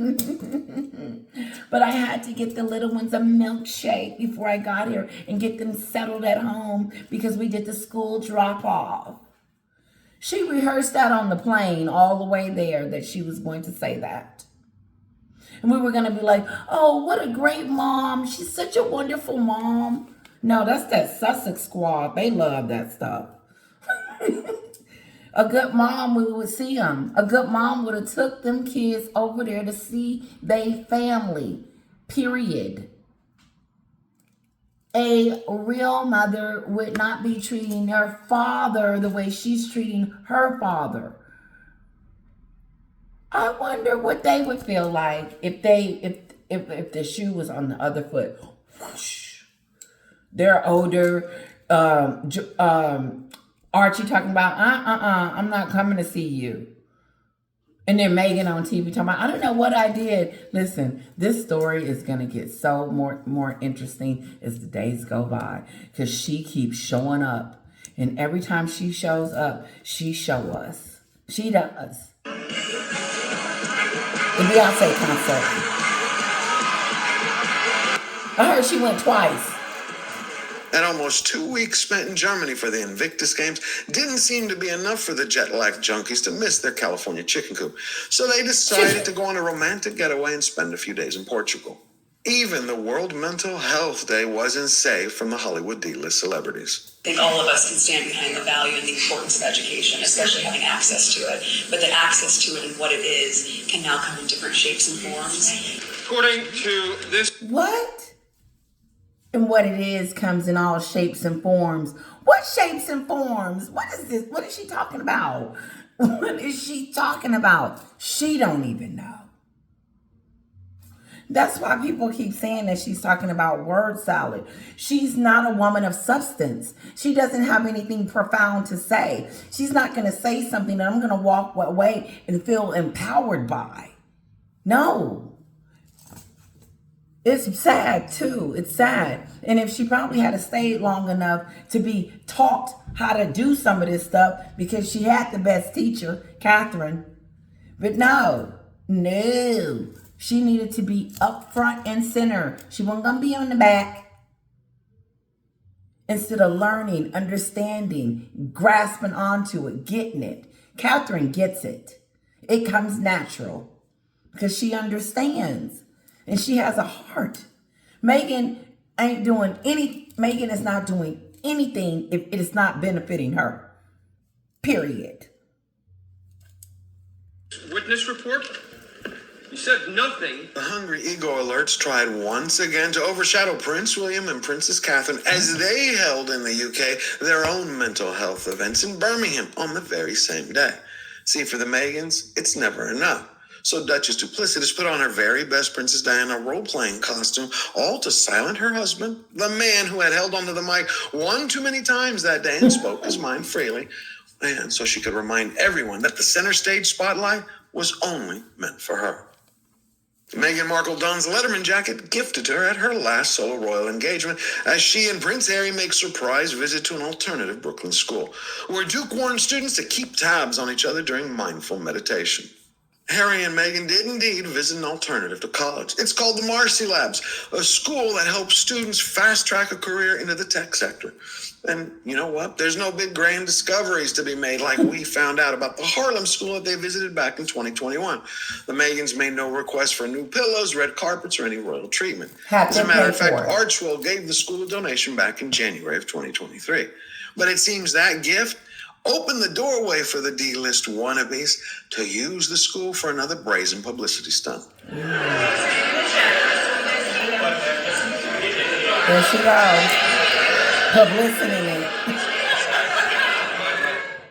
But I had to get the little ones a milkshake before I got here and get them settled at home because we did the school drop off. She rehearsed that on the plane all the way there that she was going to say that. And we were going to be like, oh, what a great mom. She's such a wonderful mom. No, that's that Sussex squad. They love that stuff. A good mom, we would see them. A good mom would have took them kids over there to see their family, period. A real mother would not be treating her father the way she's treating her father. I wonder what they would feel like if the shoe was on the other foot. Whoosh. They're older. Archie talking about, I'm not coming to see you. And then Meghan on TV talking about, I don't know what I did. Listen, this story is going to get so more interesting as the days go by because she keeps showing up. And every time she shows up, she shows us. She does. The Beyonce concert. I heard she went twice. And almost 2 weeks spent in Germany for the Invictus Games didn't seem to be enough for the jet-lagged junkies to miss their California chicken coop. So they decided to go on a romantic getaway and spend a few days in Portugal. Even the World Mental Health Day wasn't safe from the Hollywood D-list celebrities. I think all of us can stand behind the value and the importance of education, especially having access to it. But the access to it and what it is can now come in different shapes and forms. According to this... What? And what it is comes in all shapes and forms. What shapes and forms? What is this? What is she talking about? What is she talking about? She don't even know. That's why people keep saying that she's talking about word salad. She's not a woman of substance. She doesn't have anything profound to say. She's not going to say something that I'm going to walk away and feel empowered by. No. It's sad too. It's sad. And if she probably had stayed long enough to be taught how to do some of this stuff because she had the best teacher, Catherine. But no. She needed to be up front and center. She wasn't going to be on the back. Instead of learning, understanding, grasping onto it, getting it. Catherine gets it. It comes natural because she understands. And she has a heart. Meghan is not doing anything if it is not benefiting her. Period. Witness report? You said nothing. The hungry ego alerts tried once again to overshadow Prince William and Princess Catherine as they held in the UK their own mental health events in Birmingham on the very same day. See, for the Meghans, it's never enough. So Duchess Duplicitous put on her very best Princess Diana role-playing costume, all to silence her husband, the man who had held onto the mic one too many times that day and spoke his mind freely, and so she could remind everyone that the center stage spotlight was only meant for her. Meghan Markle dons a Letterman jacket gifted to her at her last solo royal engagement as she and Prince Harry make surprise visit to an alternative Brooklyn school, where Duke warned students to keep tabs on each other during mindful meditation. Harry and Meghan did indeed visit an alternative to college. It's called the Marcy Labs, a school that helps students fast-track a career into the tech sector. And you know what? There's no big grand discoveries to be made like we found out about the Harlem school that they visited back in 2021. The Meghans made no request for new pillows, red carpets, or any royal treatment. As a matter of fact, Archwell gave the school a donation back in January of 2023. But it seems that gift opened the doorway for the D-list wannabes to use the school for another brazen publicity stunt. There she goes. Publicity it.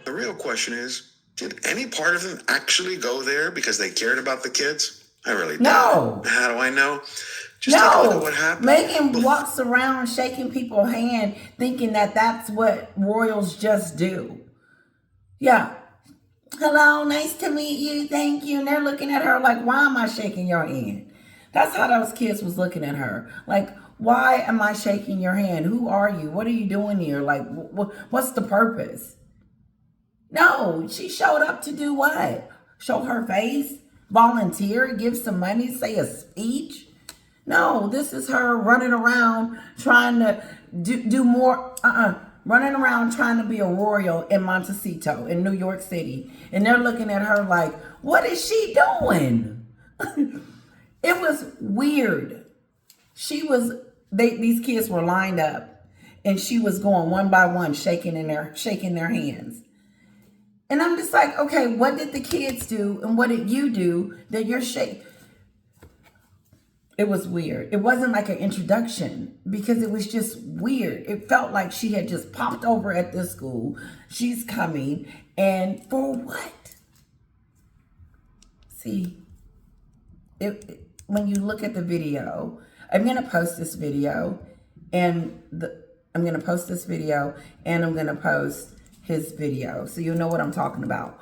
The real question is, did any part of them actually go there because they cared about the kids? I really don't. No. How do I know? Just take a look at what happened. Meghan walks around shaking people's hand thinking that that's what royals just do. Yeah. Hello, nice to meet you. Thank you. And they're looking at her like, why am I shaking your hand? That's how those kids was looking at her. Like, why am I shaking your hand? Who are you? What are you doing here? Like, what's the purpose? No, she showed up to do what? Show her face? Volunteer? Give some money? Say a speech? No, this is her running around trying to do more. Running around trying to be a royal in Montecito in New York City. And they're looking at her like, what is she doing? It was weird. These kids were lined up and she was going one by one, shaking their hands. And I'm just like, okay, what did the kids do and what did you do that you're shaking? It was weird. It wasn't like an introduction because it was just weird. It felt like she had just popped over at this school. She's coming. And for what? See, when you look at the video, I'm going to post this video and I'm going to post his video. So you'll know what I'm talking about.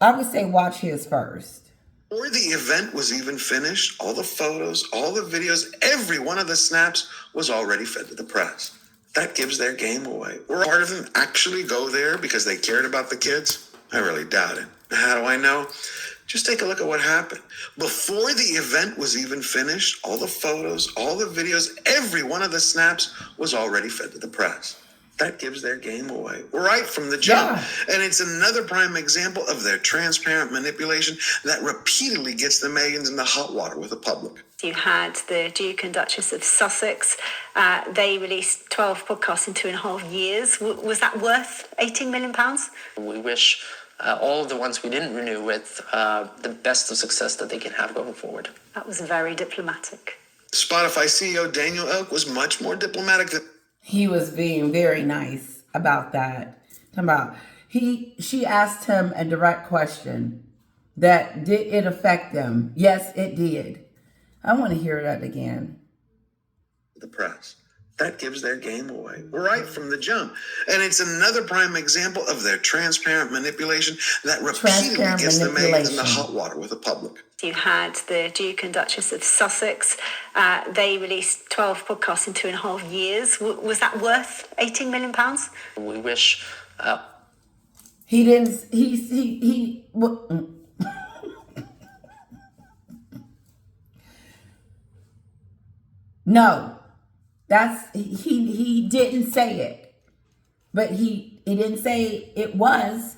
I would say watch his first. Before the event was even finished, all the photos, all the videos, every one of the snaps was already fed to the press. That gives their game away. Were part of them actually go there because they cared about the kids? I really doubt it. How do I know? Just take a look at what happened. Before the event was even finished, all the photos, all the videos, every one of the snaps was already fed to the press. That gives their game away right from the jump. Yeah. And it's another prime example of their transparent manipulation that repeatedly gets the Meghans in the hot water with the public. You had the Duke and Duchess of Sussex. They released 12 podcasts in 2.5 years. Was that worth £18 million? We wish all of the ones we didn't renew with the best of success that they can have going forward. That was very diplomatic. Spotify CEO Daniel Elk was much more diplomatic than... He was being very nice about that. She asked him a direct question that did it affect them? Yes, it did. I want to hear that again. The press. That gives their game away right from the jump. And it's another prime example of their transparent manipulation that repeatedly gets the Meghans in the hot water with the public. You had the Duke and Duchess of Sussex. They released 12 podcasts in 2.5 years. Was that worth £18 million? We wish... He didn't... He No. He didn't say it. But he didn't say it was.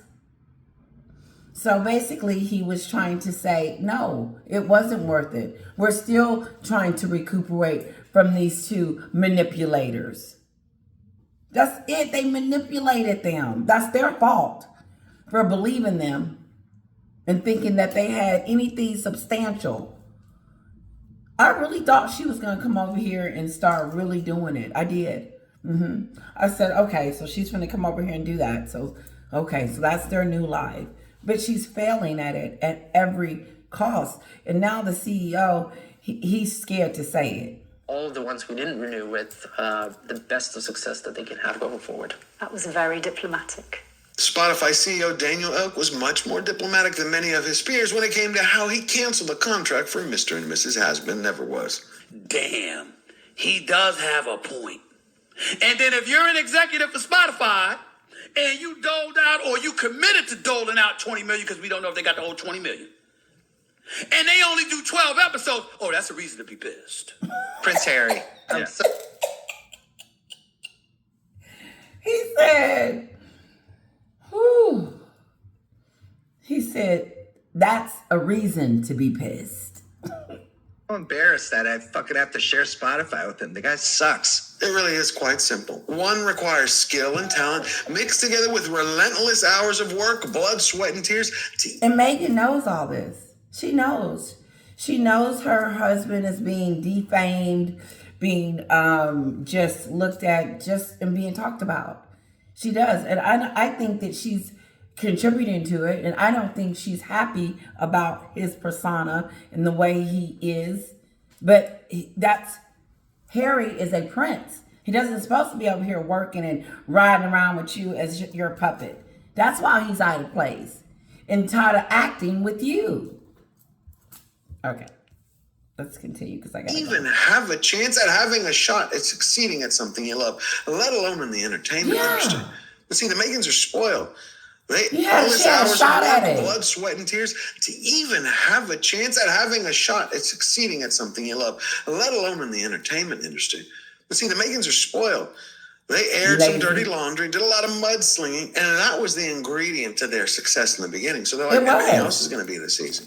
So basically he was trying to say, no, it wasn't worth it. We're still trying to recuperate from these two manipulators. That's it. They manipulated them. That's their fault for believing them and thinking that they had anything substantial. I really thought she was going to come over here and start really doing it. I did. I said, okay, so she's going to come over here and do that. So, okay, so that's their new life. But she's failing at it at every cost. And now the CEO, he's scared to say it. All of the ones we didn't renew with the best of success that they can have going forward. That was very diplomatic. Spotify CEO Daniel Elk was much more diplomatic than many of his peers when it came to how he canceled a contract for Mr. and Mrs. Hasbin Never Was. Damn, he does have a point. And then if you're an executive for Spotify and you doled out or you committed to doling out $20 million, because we don't know if they got the whole $20 million, and they only do 12 episodes, oh, that's a reason to be pissed. Prince Harry. He said, whew. He said, that's a reason to be pissed. I'm embarrassed that I fucking have to share Spotify with him. The guy sucks. It really is quite simple. One requires skill and talent mixed together with relentless hours of work, blood, sweat, and tears. And Meghan knows all this. She knows. She knows her husband is being defamed, being just looked at, and being talked about. She does. And I think that she's contributing to it. And I don't think she's happy about his persona and the way he is. But Harry is a prince. He doesn't supposed to be over here working and riding around with you as your puppet. That's why he's out of place and tired of acting with you. Okay. Let's continue because I got even have a chance at having a shot at succeeding at something you love, let alone in the entertainment industry. But see, the Megans are spoiled. All this hours of work, blood, sweat, and tears to even have a chance at having a shot at succeeding at something you love, let alone in the entertainment industry. But see, the Megans are spoiled. They aired some dirty laundry, did a lot of mudslinging, and that was the ingredient to their success in the beginning. So they're like, everything else is going to be this easy.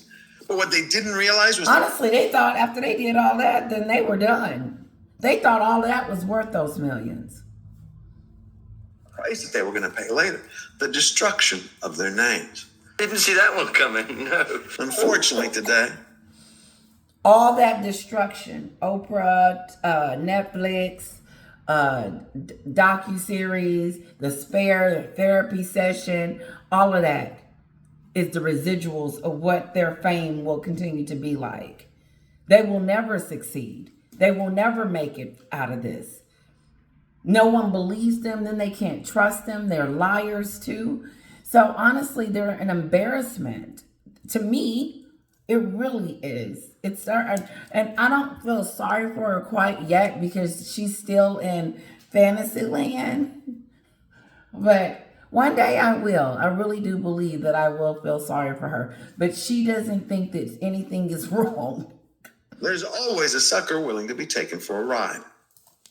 But what they didn't realize was... Honestly, they thought after they did all that, then they were done. They thought all that was worth those millions. Price that they were going to pay later. The destruction of their names. Didn't see that one coming, no. Unfortunately today... all that destruction, Oprah, Netflix, docuseries, the Spare, the therapy session, all of that is the residuals of what their fame will continue to be like. They will never succeed. They will never make it out of this. No one believes them, then they can't trust them. They're liars too. So honestly, they're an embarrassment. To me, it really is. It's and I don't feel sorry for her quite yet because she's still in fantasy land. But one day I will. I really do believe that I will feel sorry for her. But she doesn't think that anything is wrong. There's always a sucker willing to be taken for a ride.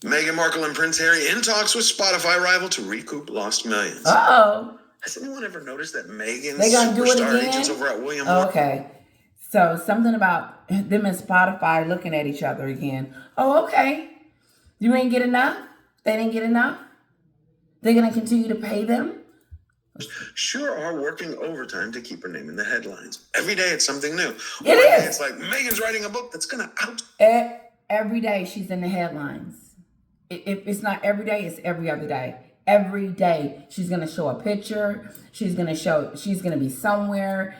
Meghan Markle and Prince Harry in talks with Spotify rival to recoup lost millions. Uh-oh. Has anyone ever noticed that Meghan's superstar agents over at William Morgan? Okay. So something about them and Spotify looking at each other again. Oh, okay. You ain't get enough? They didn't get enough? They're going to continue to pay them? Sure are working overtime to keep her name in the headlines. Every day it's something new. It is. It's like Meghan's writing a book that's going to out. Every day she's in the headlines. If it's not every day, it's every other day. Every day she's going to show a picture. She's going to be somewhere.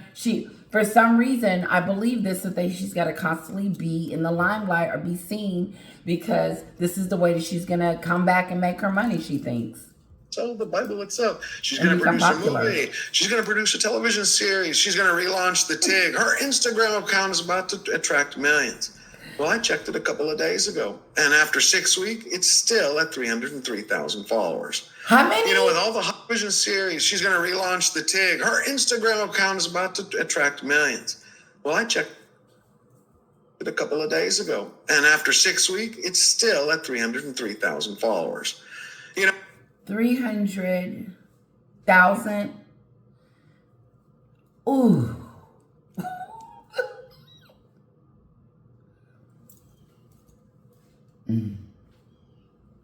For some reason, I believe this, that she's got to constantly be in the limelight or be seen because this is the way that she's going to come back and make her money, she thinks. So the Bible itself. She's going to produce a movie. She's going to produce a television series. She's going to relaunch the TIG. Her Instagram account is about to attract millions. Well, I checked it a couple of days ago. And after 6 weeks, it's still at 303,000 followers. How many? You know, with all the television series, she's going to relaunch the TIG. Her Instagram account is about to attract millions. Well, I checked it a couple of days ago. And after 6 weeks, it's still at 303,000 followers. You know, 300,000. Ooh.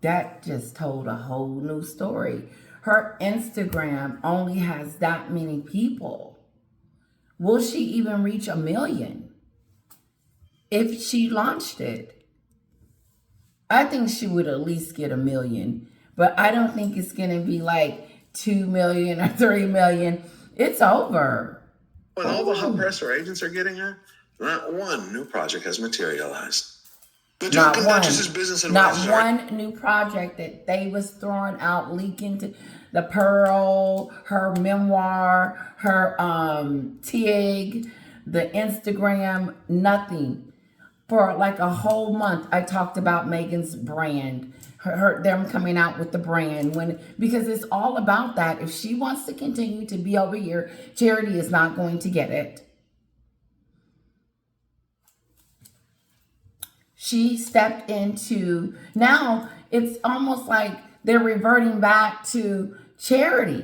That just told a whole new story. Her Instagram only has that many people. Will she even reach 1 million if she launched it? I think she would at least get 1 million, but I don't think it's going to be like 2 million or 3 million. It's over. With all the hot press her agents are getting her, not one new project has materialized. The Duke and Duchess's business advisors. Not one new project that they was throwing out, leaking to the Pearl, her memoir, her TIG, the Instagram, nothing. For like a whole month, I talked about Meghan's brand, them coming out with the brand because it's all about that. If she wants to continue to be over here, Charity is not going to get it. She stepped into, now it's almost like they're reverting back to charity.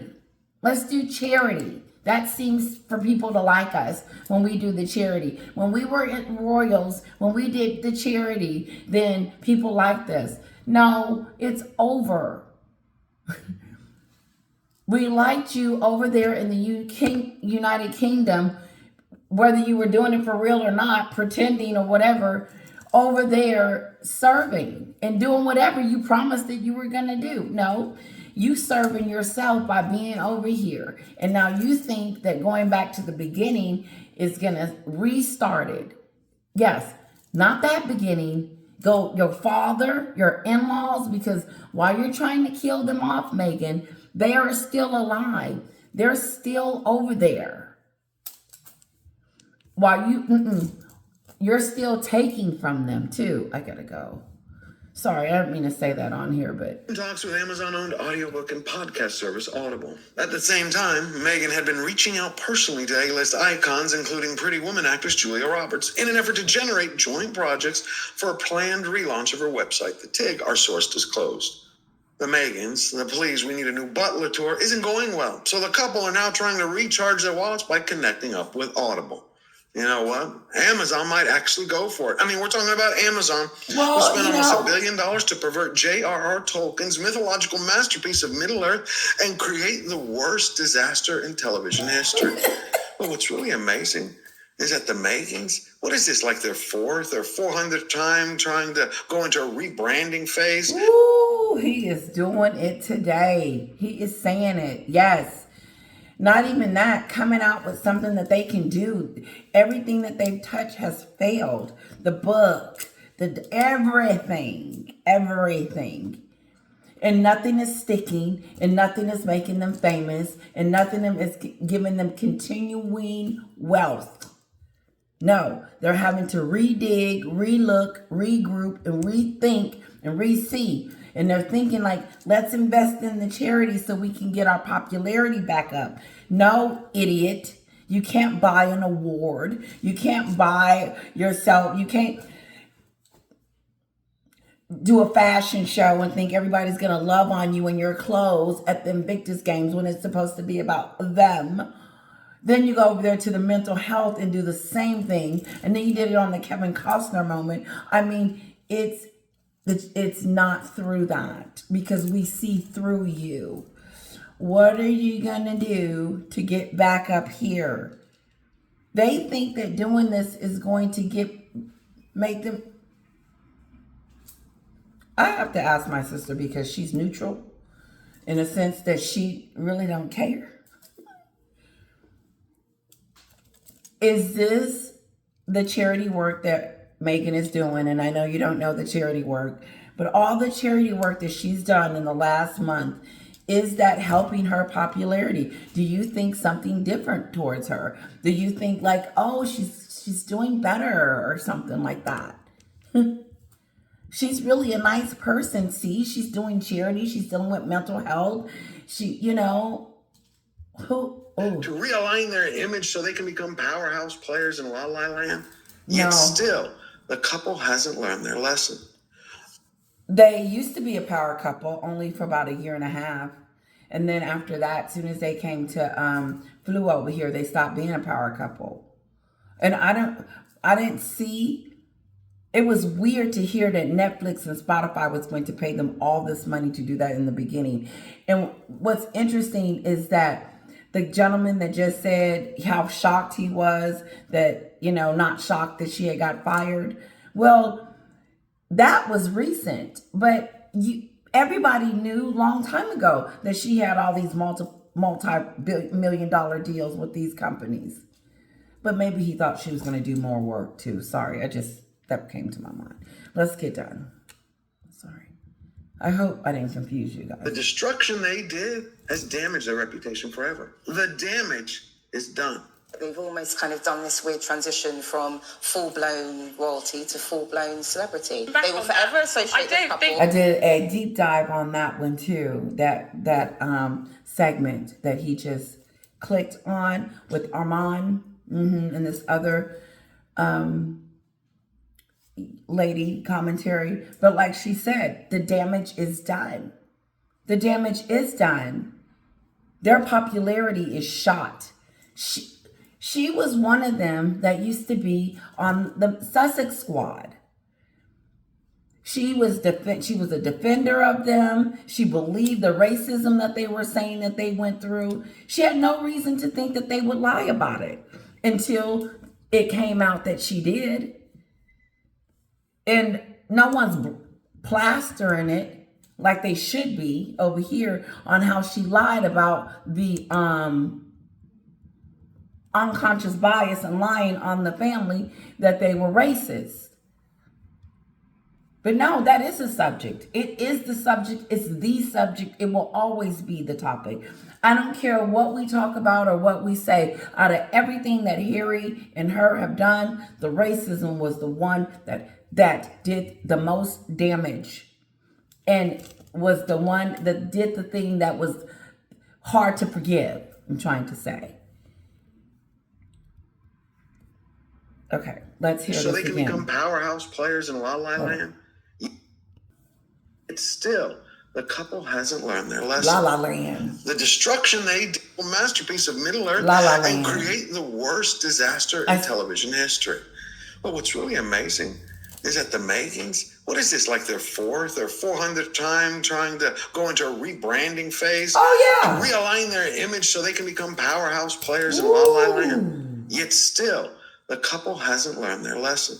Let's do charity. That seems for people to like us when we do the charity. When we were at Royals, when we did the charity, then people liked us. No, it's over. We liked you over there in the United Kingdom, whether you were doing it for real or not, pretending or whatever, over there serving and doing whatever you promised that you were going to do. No, you serving yourself by being over here. And now you think that going back to the beginning is going to restart it. Yes, not that beginning. Go your father, your in-laws, because while you're trying to kill them off, Meghan, they are still alive. They're still over there. While you're still taking from them too. I gotta go. Sorry, I didn't mean to say that on here, but Talks with Amazon-owned audiobook and podcast service Audible. At the same time, Meghan had been reaching out personally to A-list icons, including Pretty Woman actress Julia Roberts, in an effort to generate joint projects for a planned relaunch of her website, The Tig, our source disclosed. The Meghans, the Please We Need a New Butler tour, isn't going well, so the couple are now trying to recharge their wallets by connecting up with Audible. You know what? Amazon might actually go for it. I mean, we're talking about Amazon, who spent almost $1 billion to pervert J.R.R. Tolkien's mythological masterpiece of Middle-earth and create the worst disaster in television history. But what's really amazing is that the Meghans, what is this, like their 4th or 400th time trying to go into a rebranding phase? ooh, he is doing it today. He is saying it. Yes. Not even that, coming out with something that they can do. Everything that they've touched has failed. The book, everything. And nothing is sticking, and nothing is making them famous, and nothing is giving them continuing wealth. No, they're having to redig, relook, regroup, and rethink, and re-see. And they're thinking like, let's invest in the charity so we can get our popularity back up. No, idiot. You can't buy an award. You can't buy yourself. You can't do a fashion show and think everybody's going to love on you in your clothes at the Invictus Games when it's supposed to be about them. Then you go over there to the mental health and do the same thing. And then you did it on the Kevin Costner moment. I mean, it's not through that, because we see through you. What are you going to do to get back up here? They think that doing this is going to make them. I have to ask my sister, because she's neutral in a sense that she really don't care. Is this the charity work that Meghan is doing? And I know you don't know the charity work, but all the charity work that she's done in the last month, is that helping her popularity? Do you think something different towards her? Do you think like, oh, she's doing better or something like that? She's really a nice person. See, she's doing charity. She's dealing with mental health. To realign their image so they can become powerhouse players in La La Land. No. Yet still, the couple hasn't learned their lesson. They used to be a power couple only for about 1.5 years. And then after that, as soon as they came to flew over here, they stopped being a power couple. And I didn't see, it was weird to hear that Netflix and Spotify was going to pay them all this money to do that in the beginning. And what's interesting is that the gentleman that just said how shocked he was that, not shocked that she had got fired. Well, that was recent, but everybody knew long time ago that she had all these multi-million-dollar deals with these companies. But maybe he thought she was going to do more work too. Sorry, that came to my mind. Let's get done. Sorry. I hope I didn't confuse you guys. The destruction they did has damaged their reputation forever. The damage is done. They've almost kind of done this weird transition from full-blown royalty to full-blown celebrity. They will forever associate this couple. I did a deep dive on that one too. That segment that he just clicked on with Armand and this other lady commentary. But like she said, the damage is done. The damage is done. Their popularity is shot. She was one of them that used to be on the Sussex squad. She was a defender of them. She believed the racism that they were saying that they went through. She had no reason to think that they would lie about it until it came out that she did. And no one's plastering it like they should be over here on how she lied about the unconscious bias and lying on the family that they were racist. But no, that is a subject. It is the subject. It's the subject. It will always be the topic. I don't care what we talk about or what we say. Out of everything that Harry and her have done, the racism was the one that did the most damage, and was the one that did the thing that was hard to forgive. I'm trying to say. Okay, let's hear so this they can again. become powerhouse players in La La Land. It's still, the couple hasn't learned their lesson. La La Land. The destruction they did, a masterpiece of Middle Earth, La La and Land. create the worst disaster in television history. But what's really amazing is that the Megans, what is this, like their 4th or 400th time trying to go into a rebranding phase? Oh, yeah. To realign their image so they can become powerhouse players in La La Land. Yet still, the couple hasn't learned their lesson.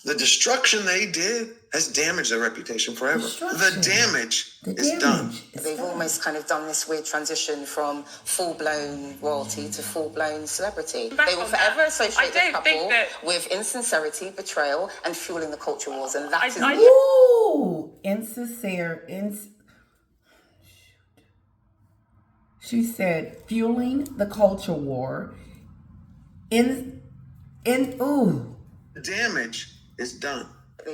The destruction they did has damaged their reputation forever. The damage is done. They've almost kind of done this weird transition from full-blown royalty to full-blown celebrity. They will forever associate this couple with insincerity, betrayal, and fueling the culture wars, and that is She said, fueling the culture war. The damage is done.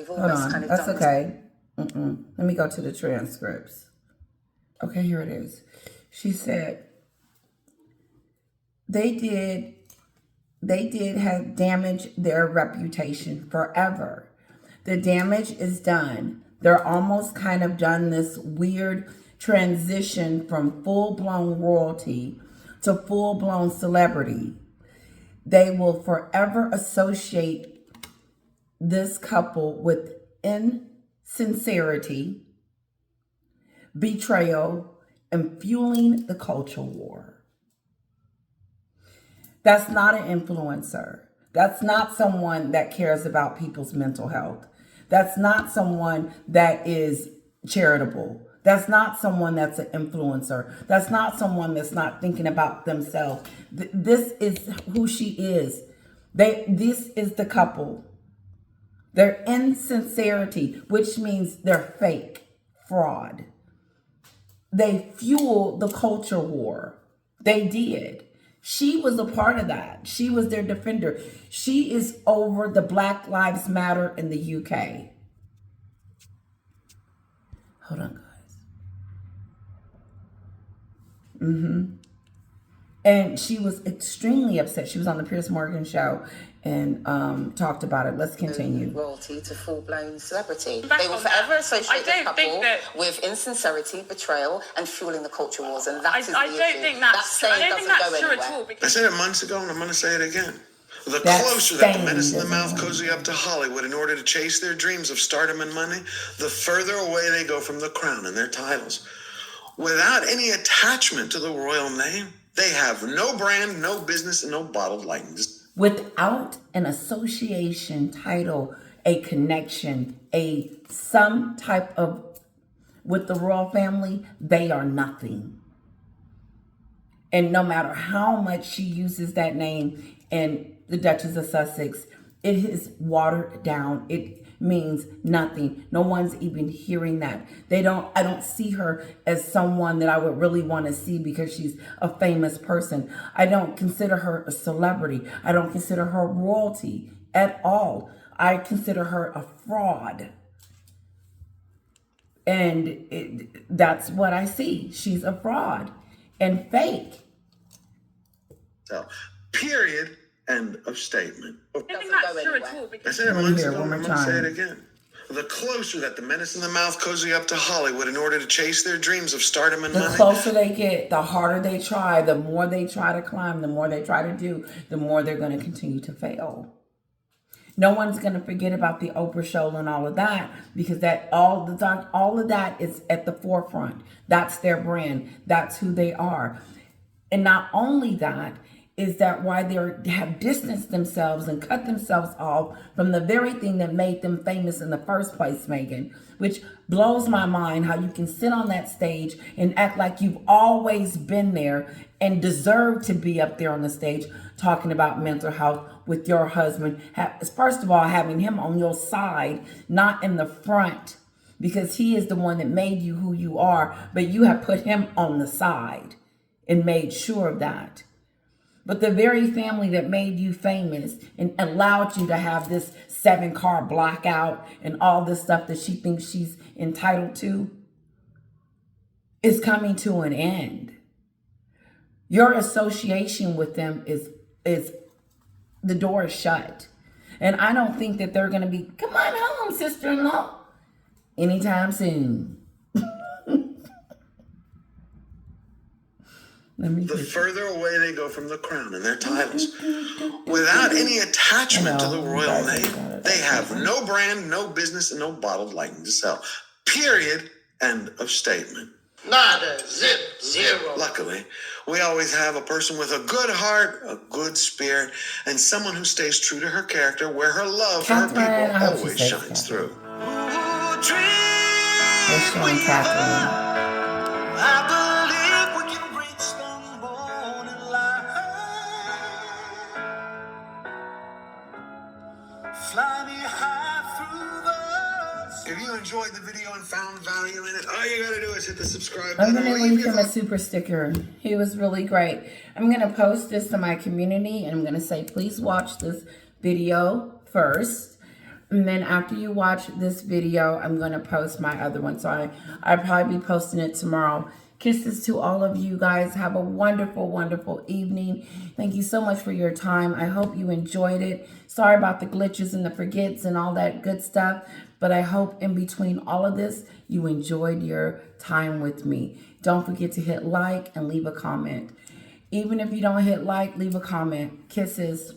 Hold on, that's okay. Let me go to the transcripts. Okay, here it is. She said, they did have damaged their reputation forever. The damage is done. They're almost kind of done this weird transition from full-blown royalty to full-blown celebrity. They will forever associate this couple with insincerity, betrayal, and fueling the culture war. That's not an influencer. That's not someone that cares about people's mental health. That's not someone that is charitable. That's not someone that's an influencer. That's not someone that's not thinking about themselves. This is who she is. This is the couple. Their insincerity, which means they're fake, fraud. They fuel the culture war. They did. She was a part of that. She was their defender. She is over the Black Lives Matter in the UK. Hold on, guys. And she was extremely upset. She was on the Piers Morgan show and talked about it. Let's continue. Royalty to full-blown celebrity. They will forever associate this couple with insincerity, betrayal, and fueling the culture wars, and that is the issue. I don't think that's true at all. I said it months ago, and I'm going to say it again. The closer that the menace in the mouth cozy up to Hollywood in order to chase their dreams of stardom and money, the further away they go from the crown and their titles. Without any attachment to the royal name, they have no brand, no business, and no bottled lightnings. Without an association, title, a connection, some type of with the royal family, they are nothing. And no matter how much she uses that name and the Duchess of Sussex, it is watered down. It means nothing. No one's even hearing that. I don't see her as someone that I would really want to see because she's a famous person. I don't consider her a celebrity. I don't consider her royalty at all. I consider her a fraud. And that's what I see. She's a fraud and fake. So, period. End of statement. I think that's true at all. I said it months ago, and I'm going to say it again. The closer that the menace in the mouth cozy up to Hollywood in order to chase their dreams of stardom and money. The closer they get, the harder they try, the more they try to climb, the more they try to do, the more they're going to continue to fail. No one's going to forget about the Oprah show and all of that because all of that is at the forefront. That's their brand. That's who they are. And not only that, is that why they have distanced themselves and cut themselves off from the very thing that made them famous in the first place, Meghan, which blows my mind how you can sit on that stage and act like you've always been there and deserve to be up there on the stage talking about mental health with your husband. First of all, having him on your side, not in the front, because he is the one that made you who you are, but you have put him on the side and made sure of that. But the very family that made you famous and allowed you to have this 7-car blackout and all this stuff that she thinks she's entitled to is coming to an end. Your association with them is the door is shut. And I don't think that they're going to be, come on home, sister-in-law, anytime soon. The further away they go from the crown and their titles, without any attachment to the royal name, they have no brand, no business, and no bottled lightning to sell. Period. End of statement. Nada, zip, zero. Luckily, we always have a person with a good heart, a good spirit, and someone who stays true to her character, where her love for her people always shines through. Catherine. If you enjoyed the video and found value in it, all you gotta do is hit the subscribe I'm button. going to leave him a super sticker. He was really great. I'm going to post this to my community, and I'm going to say, please watch this video first. And then after you watch this video, I'm going to post my other one. So I'll probably be posting it tomorrow. Kisses to all of you guys. Have a wonderful, wonderful evening. Thank you so much for your time. I hope you enjoyed it. Sorry about the glitches and the forgets and all that good stuff. But I hope in between all of this, you enjoyed your time with me. Don't forget to hit like and leave a comment. Even if you don't hit like, leave a comment. Kisses.